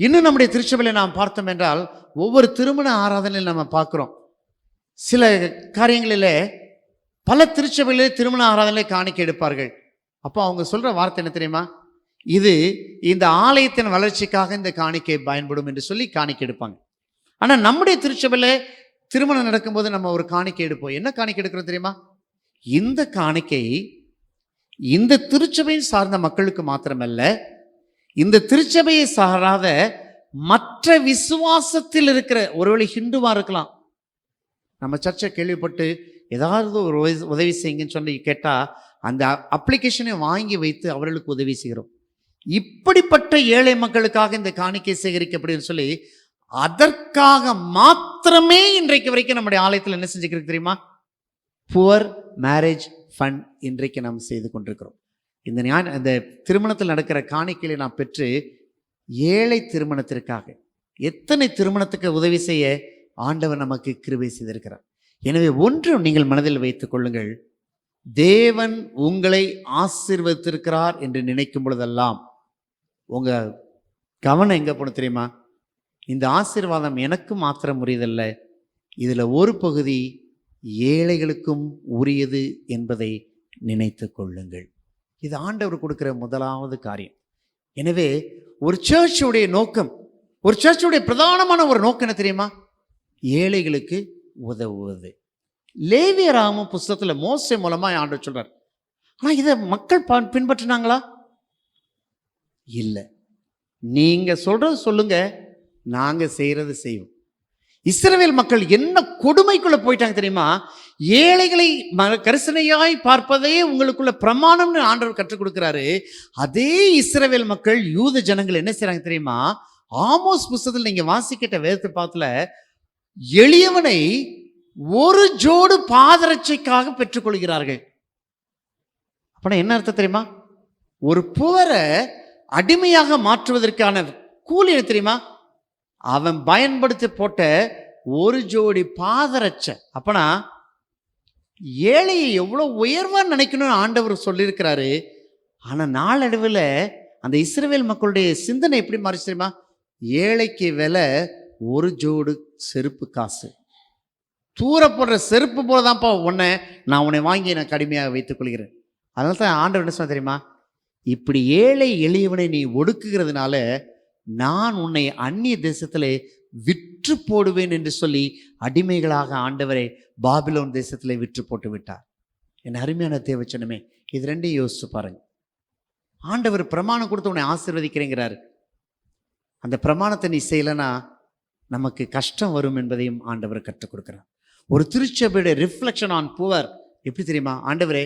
இன்னும் நம்முடைய திருச்சபையில் நாம் பார்த்தோம் என்றால், ஒவ்வொரு திருமண ஆராதனையில் நம்ம பார்க்கிறோம், சில காரியங்களில் பல திருச்சபையிலே திருமண ஆராதனை காணிக்கை எடுப்பார்கள். அப்போ அவங்க சொல்ற வார்த்தை என்ன தெரியுமா? இது இந்த ஆலயத்தின் வளர்ச்சிக்காக இந்த காணிக்கை பயன்படும் என்று சொல்லி காணிக்கை எடுப்பாங்க. ஆனால் நம்முடைய திருச்சபையில் திருமணம் நடக்கும்போது நம்ம ஒரு காணிக்கை எடுப்போம். என்ன காணிக்கை எடுக்கிறோம் தெரியுமா? இந்த காணிக்கை இந்த திருச்சபையை சார்ந்த மக்களுக்கு மாத்திரமல்ல, இந்த திருச்சபையை சாராத மற்ற விசுவாசத்தில் இருக்கிற, ஒருவேளை ஹிந்துவா இருக்கலாம், நம்ம சர்ச்சை கேள்விப்பட்டு ஏதாவது ஒரு உதவி செய்யுங்கன்னு சொல்லி கேட்டால் அந்த அப்ளிகேஷனை வாங்கி வைத்து அவர்களுக்கு உதவி செய்கிறோம். இப்படிப்பட்ட ஏழை மக்களுக்காக இந்த காணிக்கை சேகரிக்கப்படுன்னு சொல்லி அதற்காக மாத்திரமே இன்றைக்கு வரைக்கும் நம்முடைய ஆலயத்தில் என்ன செஞ்சுக்கிறது தெரியுமா? புவர் மேரேஜ் ஃபண்ட் இன்றைக்கு நாம் செய்து கொண்டிருக்கிறோம். இந்த திருமணத்தில் நடக்கிற காணிக்கையை நாம் பெற்று ஏழை திருமணத்திற்காக எத்தனை திருமணத்துக்கு உதவி செய்ய ஆண்டவர் நமக்கு கிருபை செய்திருக்கிறார். எனவே ஒன்று நீங்கள் மனதில் வைத்துக் கொள்ளுங்கள், தேவன் உங்களை ஆசீர்வதித்திருக்கிறார் என்று நினைக்கும் பொழுதெல்லாம் உங்க கவனம் எங்க போன தெரியுமா? இந்த ஆசீர்வாதம் எனக்கு மாத்திரம் உரியதல்ல, இதுல ஒரு பகுதி ஏழைகளுக்கும் உரியது என்பதை நினைத்து கொள்ளுங்கள். இது ஆண்டவர் கொடுக்கிற முதலாவது காரியம். எனவே ஒரு சர்ச்சுடைய நோக்கம், ஒரு சர்ச்சுடைய பிரதானமான ஒரு நோக்கம் என்ன தெரியுமா? ஏழைகளுக்கு உதவுவது. லேவியராகம புஸ்தகத்துல மோசே மூலமா ஆண்டவர் சொல்றார். ஆனா இதை மக்கள் பின்பற்றினாங்களா? இல்லை. நீங்க சொல்றது சொல்லுங்க, நாங்க செய்யறது செய்வோம். இஸ்ரவேல் மக்கள் என்ன கொடுமைக்குள்ள போயிட்டாங்க தெரியுமா? ஏழைகளை கரிசனையாய் பார்ப்பதே உங்களுக்குள்ள பிரமாணம்னு ஆண்டவர் கற்றுக் கொடுக்கிறாரு. அதே இஸ்ரவேல் மக்கள், யூத ஜனங்கள் என்ன செய்றாங்க தெரியுமா? ஆமோஸ் புஸ்தகத்தில் நீங்க வாசிக்கிட்ட வேதத்தை பார்த்துல, எளியவனை ஒரு ஜோடு பாதரட்சைக்காக பெற்றுக்கொள்கிறார்கள். அப்ப என்ன அர்த்தம் தெரியுமா? ஒரு புவரை அடிமையாக மாற்றுவதற்கான கூலி என்ன தெரியுமா? அவன் பயன்படுத்தி போட்ட ஒரு ஜோடி பாதரட்சை. அப்பனா ஏழையை எவ்வளவு உயர்வா நினைக்கணும்னு ஆண்டவர் சொல்லியிருக்கிறாரு. ஆனா நாளடைவில் அந்த இஸ்ரவேல் மக்களுடைய சிந்தனை எப்படி மாறிச்சு தெரியுமா? ஏழைக்கு விலை ஒரு ஜோடு செருப்பு காசு. தூர போடுற செருப்பு போலதான்ப்பா உன்னை நான் வாங்கி நான் கடுமையாக வைத்துக் கொள்கிறேன். அதனால தான் ஆண்டவர் என்ன சொன்ன தெரியுமா? இப்படி ஏழை எளியவனை நீ ஒடுக்குகிறதுனால நான் உன்னை அந்நிய தேசத்திலே விற்று போடுவேன் என்று சொல்லி அடிமைகளாக ஆண்டவரை பாபிலோன் தேசத்திலே விற்று போட்டு விட்டார். என் அருமையான தேவச்சனமே, இது ரெண்டையும் யோசிச்சு பாருங்க. ஆண்டவர் பிரமாணம் கொடுத்து உன்னை ஆசீர்வதிக்கிறேங்கிறாரு. அந்த பிரமாணத்தை நீ செய்யலைன்னா நமக்கு கஷ்டம் வரும் என்பதையும் ஆண்டவர் கற்றுக் கொடுக்கிறார். ஒரு திருச்சபையுடைய ரிஃப்ளெக்ஷன் ஆன் புவர் எப்படி தெரியுமா? ஆண்டவரே,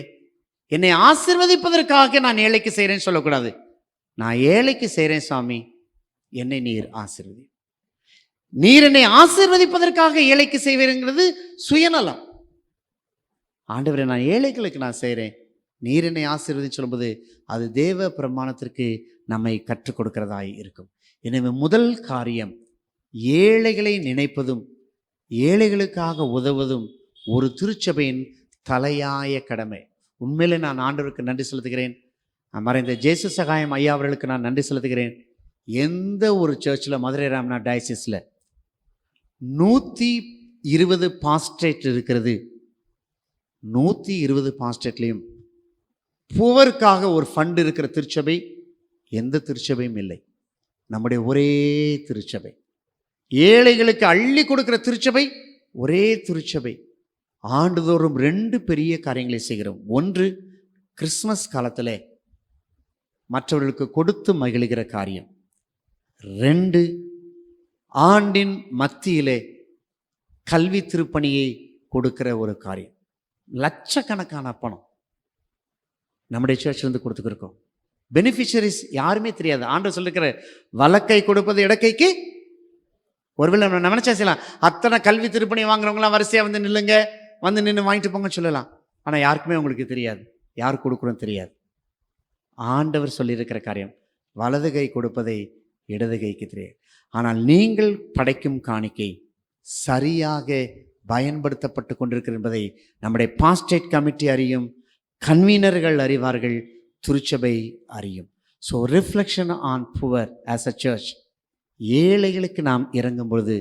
என்னை ஆசீர்வதிப்பதற்காக நான் ஏழைக்கு செய்கிறேன்னு சொல்லக்கூடாது. நான் ஏழைக்கு செய்கிறேன் சாமி, என்னை நீர் ஆசீர்வதி. நீர் என்னை ஆசீர்வதிப்பதற்காக ஏழைக்கு செய்வேங்கிறது சுயநலம். ஆண்டவரே, நான் ஏழைகளுக்கு நான் செய்கிறேன், நீர் என்னை ஆசீர்வதி சொல்லும்போது அது தேவ பிரமாணத்திற்கு நம்மை கற்றுக் கொடுக்கிறதாய் இருக்கும். எனவே முதல் காரியம், ஏழைகளை நினைப்பதும் ஏழைகளுக்காக உதவுவதும் ஒரு திருச்சபையின் தலையாய கடமை. உண்மையிலே நான் ஆண்டவருக்கு நன்றி செலுத்துகிறேன். மறைந்த ஜேசு சகாயம் ஐயா அவர்களுக்கு நான் நன்றி செலுத்துகிறேன். எந்த ஒரு சர்ச்சில், மதுரை ராமநாத் டயசிஸில் 120 பாஸ்டரேட் இருக்கிறது. 120 பாஸ்டரேட்லேயும் புவருக்காக ஒரு ஃபண்டு இருக்கிற திருச்சபை எந்த திருச்சபையும் இல்லை. நம்முடைய ஒரே திருச்சபை. ஏழைகளுக்கு அள்ளி கொடுக்கிற திருச்சபை ஒரே திருச்சபை. ஆண்டுதோறும் 2 பெரிய காரியங்களை செய்கிறோம். ஒன்று, கிறிஸ்மஸ் காலத்தில் மற்றவர்களுக்கு கொடுத்து மகிழ்கிற காரியம். 2, ஆண்டின் மத்தியிலே கல்வி திருப்பணியை கொடுக்கிற ஒரு காரியம். லட்சக்கணக்கான பணம் நம்முடைய சர்ச்சிலிருந்து கொடுத்துக்கிருக்கோம். பெனிஃபிஷரிஸ் யாருமே தெரியாது. ஆண்டவர் சொல்லிருக்கிற வலக்கை கொடுப்பது இடக்கைக்கு. ஒருவேளை நம்ம நினைச்சா செய்யலாம், அத்தனை கல்வி திருப்பணி வாங்குறவங்களாம் வரிசையாக வந்து நில்லுங்க, வந்து நின்று வாங்கிட்டு போங்க சொல்லலாம். ஆனால் யாருக்குமே உங்களுக்கு தெரியாது, யார் கொடுக்குறோம் தெரியாது. ஆண்டவர் சொல்லியிருக்கிற காரியம், வலது கை கொடுப்பதை இடது கைக்கு தெரியாது. ஆனால் நீங்கள் படைக்கும் காணிக்கை சரியாக பயன்படுத்தப்பட்டு கொண்டிருக்கிறது என்பதை நம்முடைய பாஸ்டேட் கமிட்டி அறியும், கன்வீனர்கள் அறிவார்கள், திருச்சபை அறியும். So reflection on poor as a search. ஏழைகளுக்கு நாம் இறங்கும் பொழுது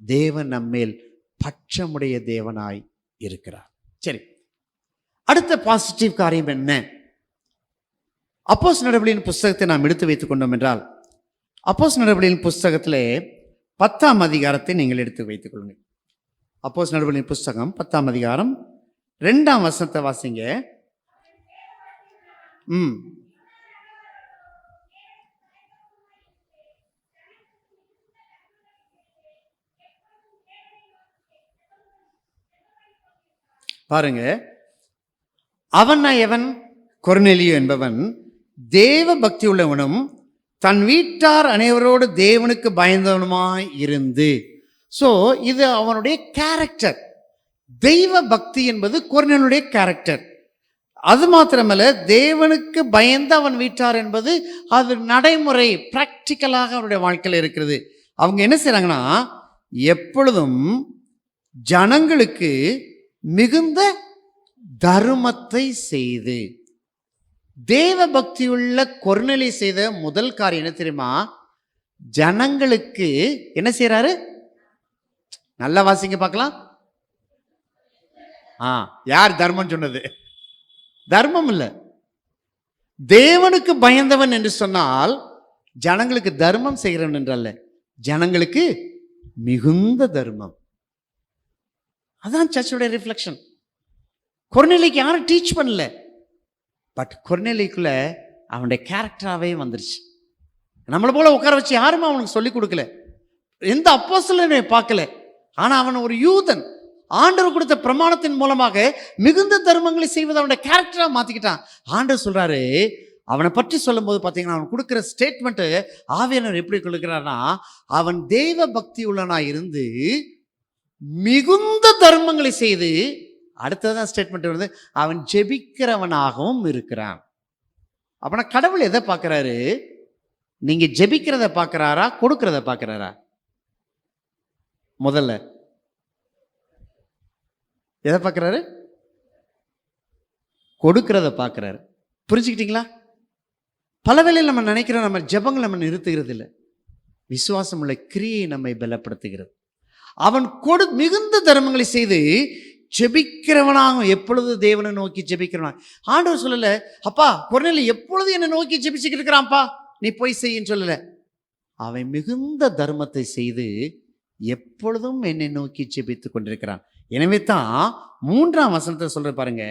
தேவன் நம்மேல் பட்சமுடைய தேவனாய் இருக்கிறார். சரி, அடுத்த பாசிட்டிவ் காரியம் என்ன? அப்போஸ்தலர் நடவடிக்கையின் புஸ்தகத்தை நாம் எடுத்து வைத்துக் கொண்டோம் என்றால், அப்போஸ்தலர் நடவடிக்கையின் புஸ்தகத்திலே 10ஆம் அதிகாரத்தை நீங்கள் எடுத்து வைத்துக் கொள்ளுங்கள். அப்போஸ்தலர் நடவடிக்கையின் புஸ்தகம் 10ஆம் அதிகாரம் 2ஆம் வசனத்தை வாசிங்க. பாருங்க, அவன் எவன்? கொர்நேலியு என்பவன் தேவ பக்தி உள்ளவனும் தன் வீட்டார் அனைவரோடு தேவனுக்கு பயந்தவனுமாய் இருந்து. ஸோ இது அவனுடைய கேரக்டர். தெய்வ பக்தி என்பது கொர்நேலியுடைய கேரக்டர். அது மாத்திரமல்ல, தேவனுக்கு பயந்த அவன் வீட்டார் என்பது அது நடைமுறை, பிராக்டிக்கலாக அவருடைய வாழ்க்கையில் இருக்கிறது. அவங்க என்ன செய்றாங்கன்னா, எப்பொழுதும் ஜனங்களுக்கு மிகுந்த தர்மத்தை செய்து. தேவ பக்தியுள்ள கொர்நேலியு செய்த முதல் காரியம் என்ன தெரியுமா? ஜனங்களுக்கு என்ன செய்யறாரு? நல்லா வாசிங்க பார்க்கலாம். யார் தர்மம் சொன்னது? தர்மம் இல்லை, தேவனுக்கு பயந்தவன் என்று சொன்னால் ஜனங்களுக்கு தர்மம் செய்கிறவன் என்றல்ல, ஜனங்களுக்கு மிகுந்த தர்மம். அதான் சர்ச்சுடைய ரிஃப்ளெக்ஷன். கொர்நேலியுக்கு யாரும் டீச் பண்ணல, பட் கொர்நேலியுக்குள்ள அவனுடைய கேரக்டராகவே வந்துருச்சு. நம்மளை போல உட்கார வச்சு யாருமே அவனுக்கு சொல்லிக் கொடுக்கல, எந்த அப்போஸ்தலனையும் பார்க்கல. ஆனால் அவன் ஒரு யூதன், ஆண்டவர் கொடுத்த பிரமாணத்தின் மூலமாக மிகுந்த தர்மங்களை செய்வது அவனுடைய கேரக்டராக மாற்றிக்கிட்டான். ஆண்டவர் சொல்றாரு, அவனை பற்றி சொல்லும் போது பார்த்தீங்கன்னா, அவன் கொடுக்குற ஸ்டேட்மெண்ட்டு ஆவியானவர் எப்படி கொடுக்கிறார்னா, அவன் தெய்வ பக்தி உள்ளவனாக இருந்து மிகுந்த தர்மங்களை செய்து, அடுத்ததான் ஸ்டேட்மெண்ட் வருது, அவன் ஜெபிக்கிறவனாகவும் இருக்கிறான். அப்படின்னா கடவுள் எதை பார்க்குறாரு? நீங்க ஜெபிக்கிறத பார்க்குறாரா, கொடுக்கிறத பார்க்குறாரா? முதல்ல எதை பார்க்குறாரு? கொடுக்கிறத பார்க்குறாரு. புரிஞ்சுக்கிட்டீங்களா? பல வேளையில் நம்ம நினைக்கிறோம், நம்ம ஜெபங்கள் நம்ம நிறுத்துகிறது இல்லை, விசுவாசம் உள்ள கிரியை நம்மை பலப்படுத்துகிறது. அவன் மிகுந்த தர்மங்களை செய்து ஜெபிக்கிறவனாக எப்பொழுது தேவனை நோக்கி ஜெபிக்கிறவனாக. ஆண்டவர் சொல்லலை, அப்பா கொர்நேலி எப்பொழுது என்னை நோக்கி ஜெபிச்சுக்கிட்டு இருக்கிறான்ப்பா, நீ போய் செய்யின்னு சொல்லலை. அவன் மிகுந்த தர்மத்தை செய்து எப்பொழுதும் என்னை நோக்கி ஜெபித்து கொண்டிருக்கிறான். எனவே தான் 3ஆம் வசனத்தை சொல்ற பாருங்க,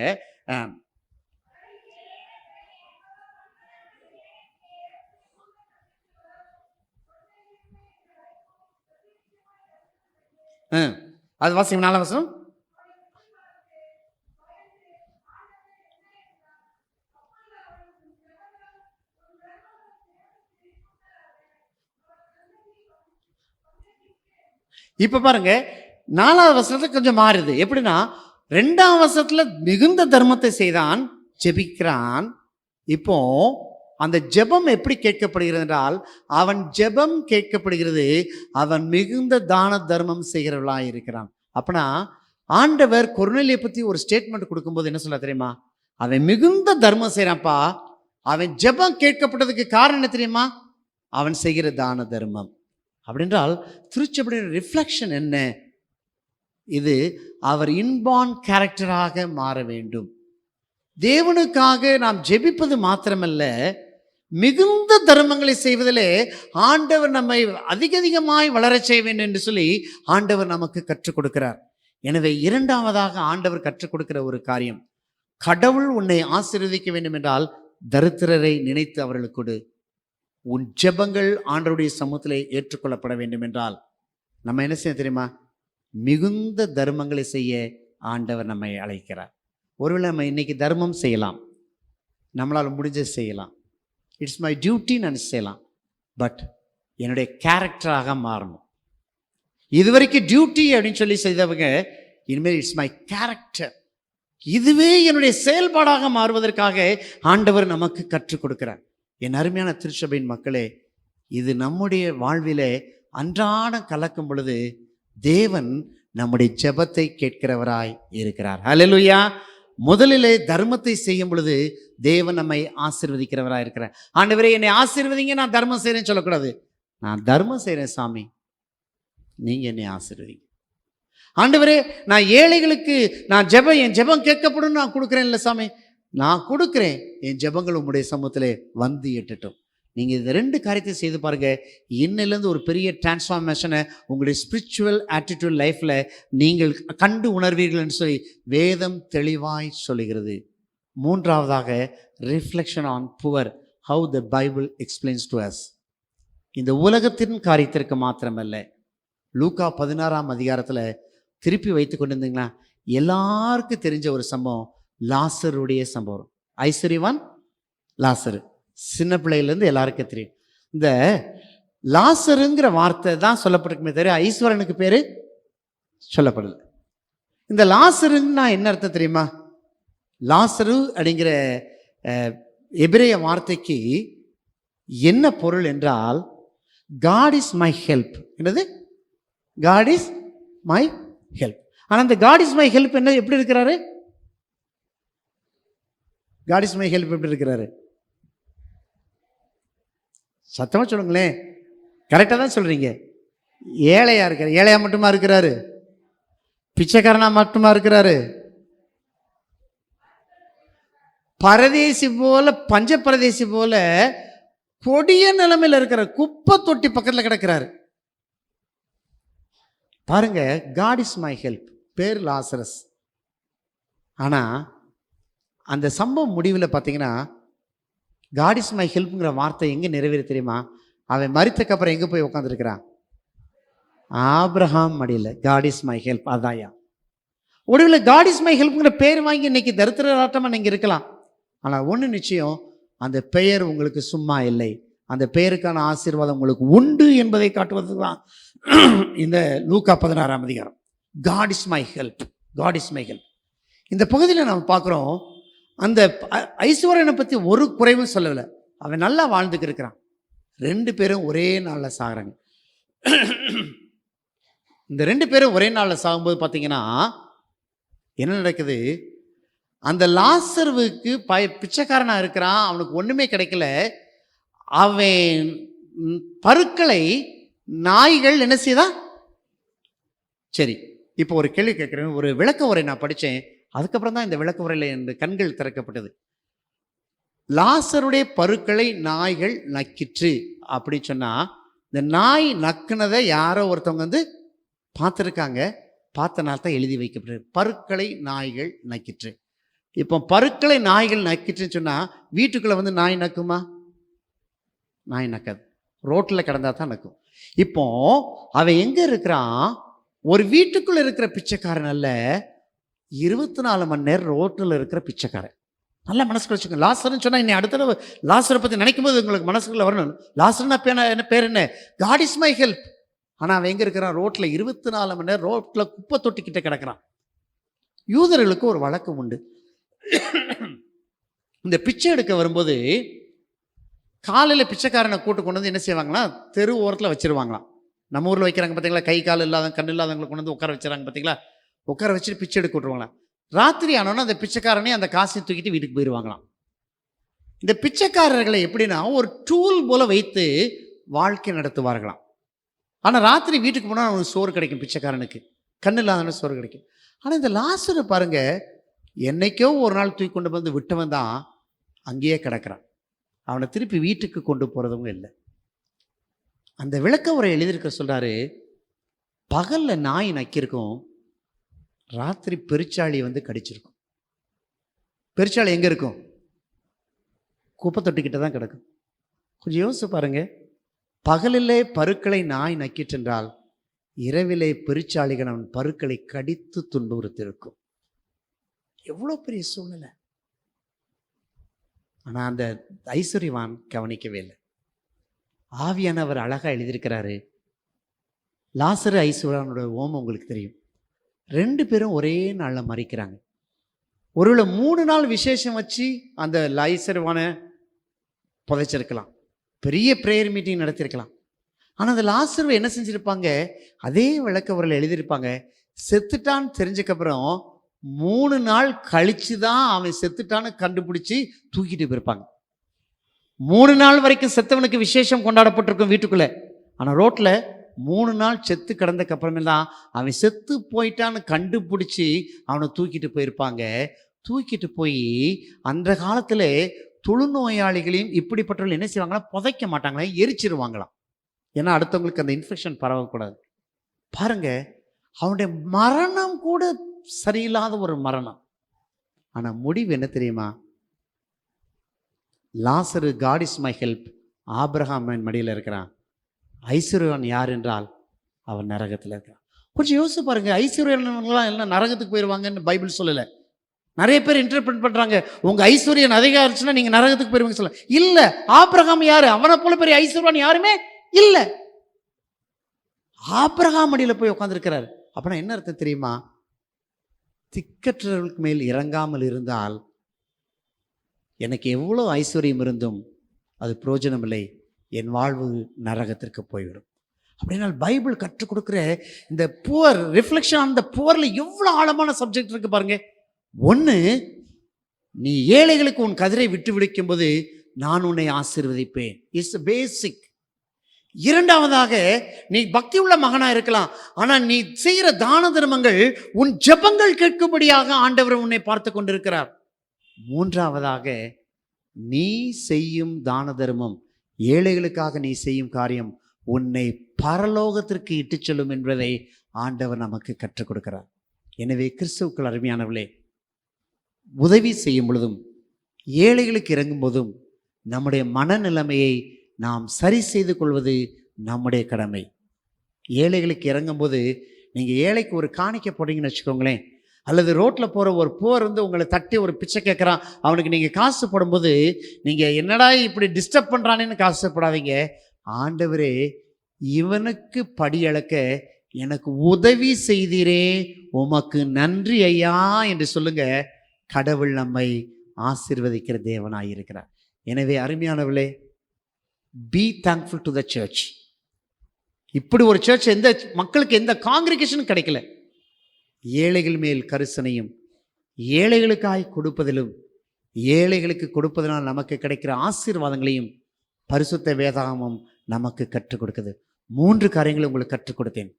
அது வாசிங்க 4ஆம் வசனம். இப்ப பாருங்க 4ஆவது வசனத்துல கொஞ்சம் மாறுது. எப்படின்னா 2ஆம் வசனத்துல மிகுந்த தர்மத்தை செய்தான், ஜெபிக்கிறான். இப்போ அந்த ஜெபம் எப்படி கேட்கப்படுகிறது என்றால், அவன் ஜெபம் கேட்கப்படுகிறது, அவன் மிகுந்த தான தர்மம் செய்கிறவர்களாக இருக்கிறான். அப்பனா ஆண்டவர் கொர்நேலியை பத்தி ஒரு ஸ்டேட்மெண்ட் கொடுக்கும்போது என்ன சொல்ல தெரியுமா? அவன் மிகுந்த தர்மம் செய்யறான்ப்பா. அவன் ஜெபம் கேட்கப்பட்டதுக்கு காரணம் என்ன தெரியுமா? அவன் செய்கிற தான தர்மம். அப்படின்றால் திருச்சபையின் ரிஃப்ளெக்ஷன் என்ன? இது அவர் இன்பார்ன் கேரக்டராக மாற வேண்டும். தேவனுக்காக நாம் ஜெபிப்பது மாத்திரமல்ல, மிகுந்த தர்மங்களை செய்வதிலே ஆண்டவர் நம்மை அதிகமாய் வளரச் செய்ய வேண்டும் என்று சொல்லி ஆண்டவர் நமக்கு கற்றுக் கொடுக்கிறார். எனவே 2ஆவதாக ஆண்டவர் கற்றுக் கொடுக்கிற ஒரு காரியம், கடவுள் உன்னை ஆசீர்வதிக்க வேண்டும் என்றால் தரித்திரரை நினைத்து அவர்களுக்கு கொடு. உன் ஜெபங்கள் ஆண்டவருடைய சமூகத்திலே ஏற்றுக்கொள்ளப்பட வேண்டும் என்றால் நம்ம என்ன செய்ய தெரியுமா? மிகுந்த தர்மங்களை செய்ய ஆண்டவர் நம்மை அழைக்கிறார். ஒருவேளை நம்ம இன்னைக்கு தர்மம் செய்யலாம், நம்மளால் முடிஞ்ச செய்யலாம், இட்ஸ் மை டியூட்டி நான் செய்யலாம். பட் என்னுடைய கேரக்டராக மாறணும். இதுவரைக்கும் டியூட்டி அப்படின்னு சொல்லி செய்தவங்க இனிமேல் இட்ஸ் மை கேரக்டர், இதுவே என்னுடைய செயல்பாடாக மாறுவதற்காக ஆண்டவர் நமக்கு கற்றுக் கொடுக்கிறார். என் அருமையான திருச்சபையின் மக்களே, இது நம்முடைய வாழ்விலே அன்றாடம் கலக்கும் பொழுது தேவன் நம்முடைய ஜெபத்தை கேட்கிறவராய் இருக்கிறார். ஹல்லேலூயா. முதலிலே தர்மத்தை செய்யும் பொழுது தேவன் நம்மை ஆசீர்வதிக்கிறவராய் இருக்கிறார். ஆண்டவரே என்னை ஆசீர்வதிங்க, நான் தர்மம் செய்கிறேன்னு சொல்லக்கூடாது. நான் தர்மம் செய்கிறேன் சாமி, நீங்க என்னை ஆசீர்வதிங்க. ஆண்டவரே நான் ஏழைகளுக்கு நான் என் ஜெபம் கேட்கப்படும் நான் கொடுக்குறேன் இல்லை சாமி, நான் கொடுக்குறேன், என் ஜெபங்கள் உங்களுடைய சமூகத்திலே வந்து எட்டட்டும். நீங்கள் இந்த 2 காரியத்தை செய்து பாருங்க, இன்னிலேருந்து ஒரு பெரிய டிரான்ஸ்ஃபார்மேஷனை உங்களுடைய ஸ்பிரிச்சுவல் ஆட்டிடியூட் லைஃப்பில் நீங்கள் கண்டு உணர்வீர்கள் என்று சொல்லி வேதம் தெளிவாய் சொல்லுகிறது. 3ஆவதாக reflection on poor, how the Bible explains to us. இந்த உலகத்தின் காரியத்திற்கு மாத்திரமல்ல, லூக்கா 16ஆம் அதிகாரத்தில் திருப்பி வைத்து கொண்டு இருந்தீங்களா, எல்லாருக்கும் தெரிஞ்ச ஒரு சம்பவம், லாசருடைய சம்பவம். ஐஸ்வர்யவான் லாசரு, சின்ன பிள்ளையிலேருந்து எல்லாருக்கும் தெரியும். இந்த லாசருங்கிற வார்த்தை தான் சொல்லப்பட்டிருக்குமே தவிர ஐஸ்வரனுக்கு பேர் சொல்லப்படலை. இந்த லாசருன்னா என்ன அர்த்தம் தெரியுமா? லாசரு அப்படிங்கிற எபிரேய வார்த்தைக்கு என்ன பொருள் என்றால், காட் இஸ் மை ஹெல்ப். என்னது? God is my help. ஆனால் இந்த காட் இஸ் மை ஹெல்ப் என்ன எப்படி இருக்கிறாரு? காட் இஸ் மை ஹெல்ப் எப்படி இருக்கிறாரு? சத்தமாக சொல்லுங்களேன். கரெக்டாக தான் சொல்கிறீங்க. ஏழையாக இருக்கிறார். ஏழையாக மட்டுமா இருக்கிறாரு? பிச்சைக்காரனா மட்டுமா இருக்கிறாரு? பரதேசி போல, பஞ்ச பரதேசி போல கொடிய நிலைமையில் இருக்கிற குப்பை தொட்டி பக்கத்தில் கிடக்கிறாரு. பாருங்க, காட் இஸ் மை ஹெல்ப், பேர் லாசரஸ். ஆனால் அந்த சம்பவம் முடிவில் பார்த்தீங்கன்னா, காட் இஸ் மை ஹெல்ப்ங்கிற வார்த்தை எங்கே நிறைவேறி தெரியுமா? அவன் மரித்தக்கு அப்புறம் எங்கே போய் உட்காந்துருக்கிறான்? ஆபிரகாம் மடியில். God is my help. அதாயா ஒடுவில் காட் இஸ் மை ஹெல்ப்ங்கிற பேர் வாங்கி இன்னைக்கு தரித்திராட்டமாக நீங்கள் இருக்கலாம். ஆனால் ஒன்று நிச்சயம், அந்த பெயர் உங்களுக்கு சும்மா இல்லை. அந்த பெயருக்கான ஆசீர்வாதம் உங்களுக்கு உண்டு என்பதை காட்டுவது தான் இந்த லூக்கா 16ஆம் அதிகாரம். God is my help, God is my help. இந்த பகுதியில் நம்ம பார்க்குறோம், அந்த ஐஸ்வர்யனை பற்றி ஒரு குறைவும் சொல்லலை. அவன் நல்லா வாழ்ந்துக்கு இருக்கிறான். 2 பேரும் ஒரே நாளில் சாகுறாங்க. இந்த 2 பேரும் ஒரே நாளில் சாகும்போது பார்த்தீங்கன்னா என்ன நடக்குது? அந்த லாசருவுக்கு பிச்சைக்காரனாக இருக்கிறான், அவனுக்கு ஒன்றுமே கிடைக்கல. அவன் பருக்களை நாய்கள் என்ன செய்தா? சரி, இப்போ ஒரு கேள்வி கேட்குறேன். ஒரு விளக்க உரை நான் படித்தேன். அதுக்கப்புறம் தான் இந்த விளக்க உரையில் என் கண்கள் திறக்கப்பட்டது. லாசருடைய பருக்களை நாய்கள் நக்கிற்று அப்படின்னு சொன்னால், இந்த நாய் நக்குனதை யாரோ ஒருத்தவங்க வந்து பார்த்துருக்காங்க. பார்த்தனால தான் எழுதி வைக்கப்படுது, பருக்களை நாய்கள் நக்கிற்று. இப்போ பருக்களை நாய்கள் நக்கிட்டுன்னு சொன்னால் வீட்டுக்குள்ளே வந்து நாய் நக்குமா? நாய் நக்காது. ரோட்டில் கிடந்தா தான் நக்கும். இப்போ அவன் எங்கே இருக்கிறான்? ஒரு வீட்டுக்குள்ளே இருக்கிற பிச்சைக்காரன் அல்ல, 24 மணி நேரம் ரோட்டில் இருக்கிற பிச்சைக்காரன். நல்லா மனசுக்குள்ள வச்சுக்கோங்க. லாசர்னு சொன்னால் இன்னும் அடுத்த தடவை லாசரை பற்றி நினைக்கும் போது உங்களுக்கு மனசுக்குள்ள வரணும். லாசர்னா என்ன பேர்? என்ன? God is my help. ஆனால் அவன் எங்கே இருக்கிறான்? ரோட்டில் 24 மணி நேரம் ரோட்டில் குப்பை தொட்டிக்கிட்ட கிடக்கிறான். யூதர்களுக்கு ஒரு வழக்கம் உண்டு. இந்த பிச்சை எடுக்க வரும்போது காலையில் பிச்சைக்காரனை கூட்டு கொண்டு வந்து என்ன செய்வாங்களா, தெரு ஓரத்தில் வச்சிருவாங்களாம். நம்ம ஊரில் வைக்கிறாங்க பார்த்தீங்களா, கை கால் இல்லாத கண் இல்லாதவங்களை கொண்டு வந்து உட்கார வச்சுறாங்க பார்த்தீங்களா, உட்கார வச்சுட்டு பிச்சை எடுக்க விட்டுருவாங்களாம். ராத்திரி ஆனோன்னா அந்த பிச்சைக்காரனே அந்த காசை தூக்கிட்டு வீட்டுக்கு போயிடுவாங்களாம். இந்த பிச்சைக்காரர்களை எப்படின்னா ஒரு டூல் போல வைத்து வாழ்க்கை நடத்துவார்களாம். ஆனால் ராத்திரி வீட்டுக்கு போனால் அவனுக்கு சோறு கிடைக்கும், பிச்சைக்காரனுக்கு கண் இல்லாதவனுக்கு சோறு கிடைக்கும். ஆனால் இந்த லாசரை பாருங்க, என்னைக்கோ ஒரு நாள் தூக்கி கொண்டு வந்து விட்டவன் தான் அங்கேயே கிடக்கிறான். அவனை திருப்பி வீட்டுக்கு கொண்டு போகிறதும் இல்லை. அந்த விளக்க உரை எழுதியிருக்க சொல்கிறாரு, பகலில் நாய் நக்கியிருக்கும், ராத்திரி பெருச்சாளி வந்து கடிச்சிருக்கும். பெருச்சாளி எங்கே இருக்கும்? குப்பை தொட்டிக்கிட்ட தான் கிடக்கும். கொஞ்சம் யோசிச்சு பாருங்க. பகலிலே பருக்களை நாய் நக்கிற்றென்றால் இரவிலே பெருச்சாளிகள் அவன் பருக்களை கடித்து துன்புறுத்திருக்கும். எவ்வளோ பெரிய சூழ்நிலை. ஆனால் அந்த ஐஸ்வர்யவான் கவனிக்கவே இல்லை. ஆவியானவர் அழகாக எழுதியிருக்கிறாரு. லாசரு ஐஸ்வர்யானோட ஓமம் உங்களுக்கு தெரியும். 2 பேரும் ஒரே நாளில் மறிக்கிறாங்க. ஒருவேளை 3 நாள் விசேஷம் வச்சு அந்த ஐஸ்வர்யவான புதைச்சிருக்கலாம், பெரிய ப்ரேயர் மீட்டிங் நடத்தியிருக்கலாம். ஆனால் அந்த லாசரு என்ன செஞ்சுருப்பாங்க? அதே விளக்கவரில் எழுதியிருப்பாங்க, செத்துட்டான்னு தெரிஞ்சக்கப்புறம் 3 நாள் கழிச்சு தான் அவன் செத்துட்டான்னு கண்டுபிடிச்சி தூக்கிட்டு போயிருப்பாங்க. 3 நாள் வரைக்கும் செத்தவனுக்கு விசேஷம் கொண்டாடப்பட்டிருக்கும் வீட்டுக்குள்ளே. ஆனால் ரோட்டில் 3 நாள் செத்து கிடந்தக்கு அப்புறமே தான் அவன் செத்து போயிட்டான்னு கண்டுபிடிச்சி அவனை தூக்கிட்டு போயிருப்பாங்க. தூக்கிட்டு போய் அந்த காலத்தில் தொழுநோயாளிகளையும் இப்படிப்பட்டவர்கள் என்ன செய்வாங்கன்னா, புதைக்க மாட்டாங்களா, எரிச்சிருவாங்களாம். ஏன்னா அடுத்தவங்களுக்கு அந்த இன்ஃபெக்ஷன் பரவக்கூடாது. பாருங்க, அவனுடைய மரணம் கூட சரியில்லாத ஒரு மரணம். ஆனால் முடிவு என்ன தெரியுமா? லாசரு God is my help, Abraham மடியில் இருக்கிறான். ஐஸ்வர்யவான் யார் என்றால் அவன் நரகத்தில் இருக்கிறான். கொஞ்சம் யோசிச்சு பாருங்க. ஐஸ்வர்யவான்லாம் எல்லாம் நரகத்துக்கு போயிடுவாங்கன்னு பைபிள் சொல்லலை. நிறைய பேர் இன்டர்பிரட் பண்றாங்க, உங்க ஐஸ்வர்யம் அதிகம் இருந்துச்சுன்னா நீங்க நரகத்துக்கு போயிருவீங்க சொல்ல. இல்ல, ஆபிரகாம் யாரு? அவனை போல பெரிய ஐஸ்வர்யவான் யாருமே இல்ல. ஆபிரகாம் மடியில் போய் உட்காந்துருக்கிறார். அப்படின்னா என்ன அர்த்தம் தெரியுமா? திக்கற்றவர்களுக்கு மேல் இறங்காமல் இருந்தால் எனக்கு எவ்வளோ ஐஸ்வர்யம் இருந்தும் அது பிரயோஜனம் இல்லை, என் வாழ்வு நரகத்திற்கு போய்விடும். அப்படின்னால் பைபிள் கற்றுக் கொடுக்குற இந்த புவர் ரிஃப்ளெக்ஷன் ஆன் த புவர்ல எவ்வளோ ஆழமான சப்ஜெக்ட் இருக்கு பாருங்க. ஒன்று, நீ ஏழைகளுக்கு உன் கதிரை விட்டு விடுக்கும் போது நான் உன்னை ஆசீர்வதிப்பேன். இட்ஸ் பேசிக். இரண்டாவதாக, நீ பக்தி உள்ள மகனா இருக்கலாம், ஆனால் நீ செய்கிற தான தர்மங்கள் உன் ஜெபங்கள் கேட்கும்படியாக ஆண்டவர் உன்னை பார்த்து கொண்டிருக்கிறார். மூன்றாவதாக, நீ செய்யும் தான தர்மம், ஏழைகளுக்காக நீ செய்யும் காரியம் உன்னை பரலோகத்திற்கு இட்டுச் செல்லும் என்பதை ஆண்டவர் நமக்கு கற்றுக் கொடுக்கிறார். எனவே கிறிஸ்துவுக்குள் அருமையானவர்களே, உதவி செய்யும் பொழுதும் ஏழைகளுக்கு இறங்கும் போதும் நம்முடைய மனநிலைமையை நாம் சரி செய்து கொள்வது நம்முடைய கடமை. ஏழைகளுக்கு இறங்கும் போது நீங்கள் ஏழைக்கு ஒரு காணிக்கை போடுறீங்கன்னு வச்சுக்கோங்களேன், அல்லது ரோட்டில் போகிற ஒரு புவர் வந்து உங்களை தட்டி ஒரு பிச்சை கேட்குறான், அவனுக்கு நீங்கள் காசு போடும்போது நீங்கள் என்னடா இப்படி டிஸ்டர்ப் பண்ணுறானேன்னு காசு போடாதீங்க. ஆண்டவரே, இவனுக்கு படி அளக்க எனக்கு உதவி செய்தீரே, உமக்கு நன்றி ஐயா என்று சொல்லுங்க. கடவுள் நம்மை ஆசீர்வதிக்கிற தேவனாய் இருக்கிறார். எனவே அருமையானவர்களே, be thankful to the church. இப்படி ஒரு சர்ச் எந்த மக்களுக்கு எந்த காங்கிரிகேஷனும் கிடைக்கல. ஏழைகள் மேல் கரிசனையும் ஏழைகளுக்காய் கொடுப்பதிலும் ஏழைகளுக்கு கொடுப்பதனால் நமக்கு கிடைக்கிற ஆசீர்வாதங்களையும் பரிசுத்த வேதாகமம் நமக்கு கற்றுக் கொடுக்குது. 3 காரியங்களை உங்களுக்கு கற்றுக் கொடுத்தேன்.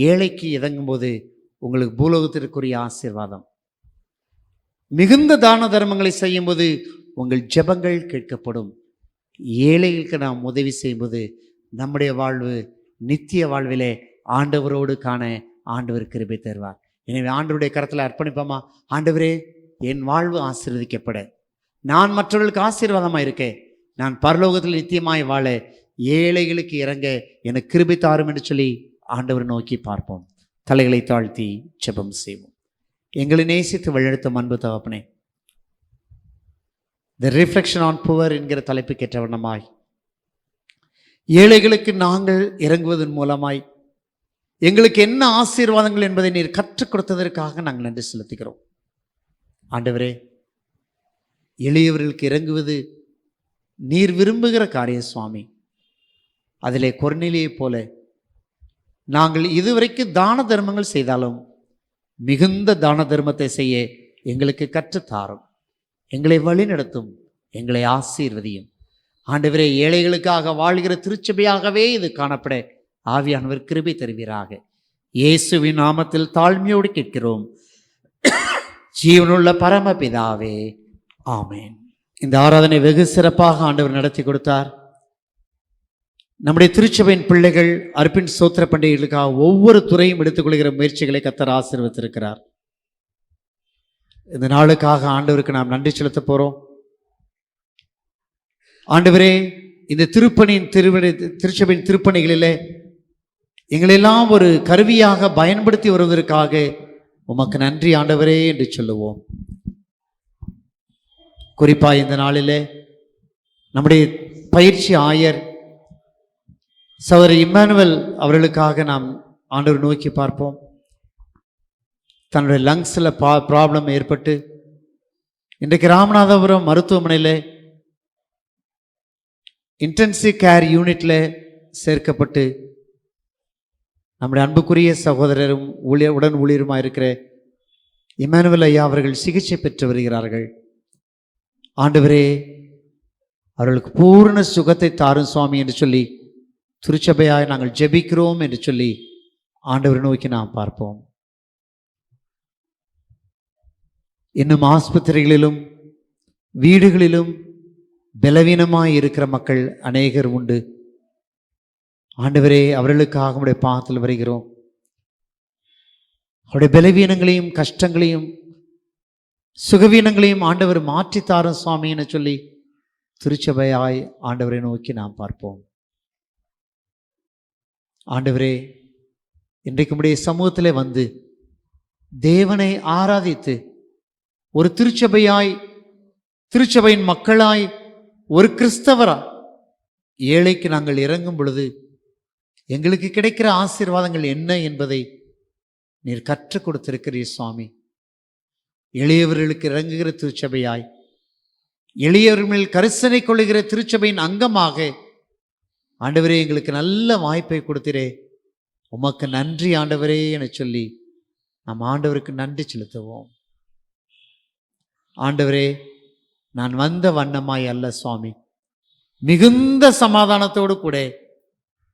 ஏழைக்கு இறங்கும் போது உங்களுக்கு பூலோகத்திற்குரிய ஆசீர்வாதம். மிகுந்த தான தர்மங்களை செய்யும்போது உங்கள் ஜெபங்கள் கேட்கப்படும். ஏழைகளுக்கு நாம் உதவி செய்யும்போது நம்முடைய வாழ்வு நித்திய வாழ்விலே ஆண்டவரோடு காண ஆண்டவர் கிருபை தருவார். எனவே ஆண்டவருடைய கரத்தில் அர்ப்பணிப்போமா? ஆண்டவரே, என் வாழ்வு ஆசீர்வதிக்கப்பட, நான் மற்றவர்களுக்கு ஆசீர்வாதமாக இருக்கேன், நான் பரலோகத்தில் நித்தியமாய் வாழ, ஏழைகளுக்கு இறங்க எனக்கு கிருபை தாரும் என்று சொல்லி ஆண்டவர் நோக்கி பார்ப்போம். தலைகளை தாழ்த்தி ஜெபம் செய்வோம். எங்களை நேசித்து வழிநடத்தும் அன்பு தகப்பனே, தி ரிஃப்ளெக்ஷன் ஆன் புவர் என்கிற தலைப்புக்கு ஏற்ற வண்ணமாய் ஏழைகளுக்கு நாங்கள் இறங்குவதன் மூலமாய் எங்களுக்கு என்ன ஆசீர்வாதங்கள் என்பதை நீர் கற்றுக் கொடுத்ததற்காக நாங்கள் நன்றி செலுத்துகிறோம். ஆண்டவரே, எளியவர்களுக்கு இறங்குவது நீர் விரும்புகிற காரியம் சுவாமி. அதிலே கொர்நேலியை போல நாங்கள் இதுவரைக்கும் தான தர்மங்கள் செய்தாலும் மிகுந்த தான தர்மத்தை செய்ய எங்களுக்கு கற்றுத்தாரும். எங்களை வழி நடத்தும், எங்களை ஆசீர்வதியும். ஆண்டவரே, ஏழைகளுக்காக வாழ்கிற திருச்சபையாகவே இது காணப்பட ஆவியானவர் கிருபை தருவீராக. இயேசுவின் நாமத்தில் தாழ்மையோடு கேட்கிறோம், ஜீவனுள்ள பரமபிதாவே, ஆமேன். இந்த ஆராதனை வெகு சிறப்பாக ஆண்டவர் நடத்தி கொடுத்தார். நம்முடைய திருச்சபையின் பிள்ளைகள் அர்ப்பின் சோத்திர பண்டிகைகளுக்காக ஒவ்வொரு துறையும் எடுத்துக்கொள்கிற முயற்சிகளை கர்த்தர் ஆசீர்வதித்திருக்கிறார். இந்த நாளுக்காக ஆண்டவருக்கு நாம் நன்றி செலுத்த போறோம். ஆண்டவரே, இந்த திருச்சபையின் திருப்பணிகளிலே எங்களெல்லாம் ஒரு கருவியாக பயன்படுத்தி வருவதற்காக உமக்கு நன்றி ஆண்டவரே என்று சொல்லுவோம். குறிப்பாக இந்த நாளிலே நம்முடைய பயிற்சி ஆயர் சகோதரி இம்மானுவேல் அவர்களுக்காக நாம் ஆண்டவர் நோக்கி பார்ப்போம். தன்னுடைய லங்ஸில் ப்ராப்ளம் ஏற்பட்டு இன்றைக்கு ராமநாதபுரம் மருத்துவமனையில் இன்டென்சிவ் கேர் யூனிட்டில் சேர்க்கப்பட்டு நம்முடைய அன்புக்குரிய சகோதரரும் உடன் ஊழியருமாக இருக்கிற இம்மானுவேல் ஐயா அவர்கள் சிகிச்சை பெற்று வருகிறார்கள். ஆண்டவரே, அவர்களுக்கு பூர்ண சுகத்தை தாரும் சுவாமி என்று சொல்லி திருச்சபையாய் நாங்கள் ஜெபிக்கிறோம் என்று சொல்லி ஆண்டவரை நோக்கி நாம் பார்ப்போம். இன்னும் ஆஸ்பத்திரிகளிலும் வீடுகளிலும் பலவீனமாய் இருக்கிற மக்கள் அநேகர் உண்டு. ஆண்டவரே, அவர்களுக்காக உடைய பாதத்தில் வருகிறோம். அவருடைய பலவீனங்களையும் கஷ்டங்களையும் சுகவீனங்களையும் ஆண்டவர் மாற்றித்தாரும் சுவாமி என சொல்லி திருச்சபையாய் ஆண்டவரை நோக்கி நாம் பார்ப்போம். ஆண்டவரே, இன்றைக்கு உடைய சமூகத்திலே வந்து தேவனை ஆராதித்து ஒரு திருச்சபையின் மக்களாய் ஒரு கிறிஸ்தவரா ஏழைக்கு நாங்கள் இறங்கும் பொழுது எங்களுக்கு கிடைக்கிற ஆசீர்வாதங்கள் என்ன என்பதை நீர் கற்றுக் கொடுத்திருக்கிறீர் சுவாமி. எளியவர்களுக்கு இறங்குகிற திருச்சபையாய், எளியவர்கள் கரிசனை கொள்ளுகிற திருச்சபையின் அங்கமாக ஆண்டவரே எங்களுக்கு நல்ல வாய்ப்பை கொடுத்திரே, உமக்கு நன்றி ஆண்டவரே என சொல்லி நாம் ஆண்டவருக்கு நன்றி செலுத்துவோம். ஆண்டவரே, நான் வந்த வண்ணமாய் அல்ல சுவாமி, மிகுந்த சமாதானத்தோடு கூட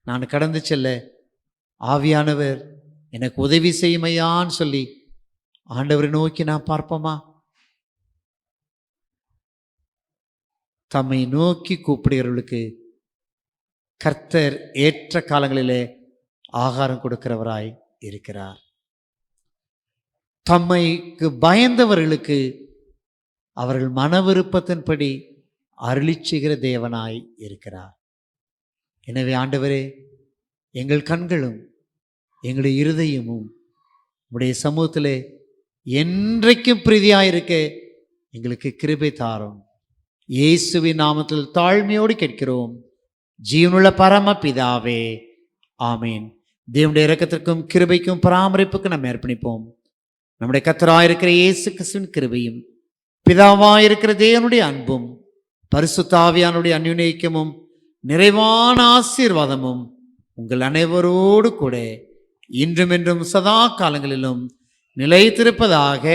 நான் கடந்து செல்ல ஆவியானவர் எனக்கு உதவி செய்யுமையான்னு சொல்லி ஆண்டவரை நோக்கி நான் பார்ப்போமா? தம்மை நோக்கி கூப்பிடுகிறவர்களுக்கு கர்த்தர் ஏற்ற காலங்களிலே ஆகாரம் கொடுக்கிறவராய் இருக்கிறார். தம்மைக்கு பயந்தவர்களுக்கு அவர்கள் மன விருப்பத்தின்படி அருளி செய்கிற தேவனாய் இருக்கிறார். எனவே ஆண்டவரே, எங்கள் கண்களும் எங்களுடைய இருதயமும் உடைய சமூகத்திலே என்றைக்கும் பிரீதியாயிருக்க எங்களுக்கு கிருபை தாரும். இயேசுவின் நாமத்தில் தாழ்மையோடு கேட்கிறோம், ஜீவனுள்ள பரம பிதாவே, ஆமீன். தேவனுடைய இரக்கத்திற்கும் கிருபைக்கும் பராமரிப்புக்கும் நம்ம அர்ப்பணிப்போம். நம்முடைய கர்த்தராயிருக்கிற இயேசு கிறிஸ்துவின் கிருபையும் பிதாவாயிருக்கிற தேவனுடைய அன்பும் பரிசுத்த ஆவியானுடைய அந்யுன்யமும் நிறைவான ஆசீர்வாதமும் உங்கள் அனைவரோடு கூட இன்றும் என்றும் சதா காலங்களிலும் நிலைத்திருப்பதாக.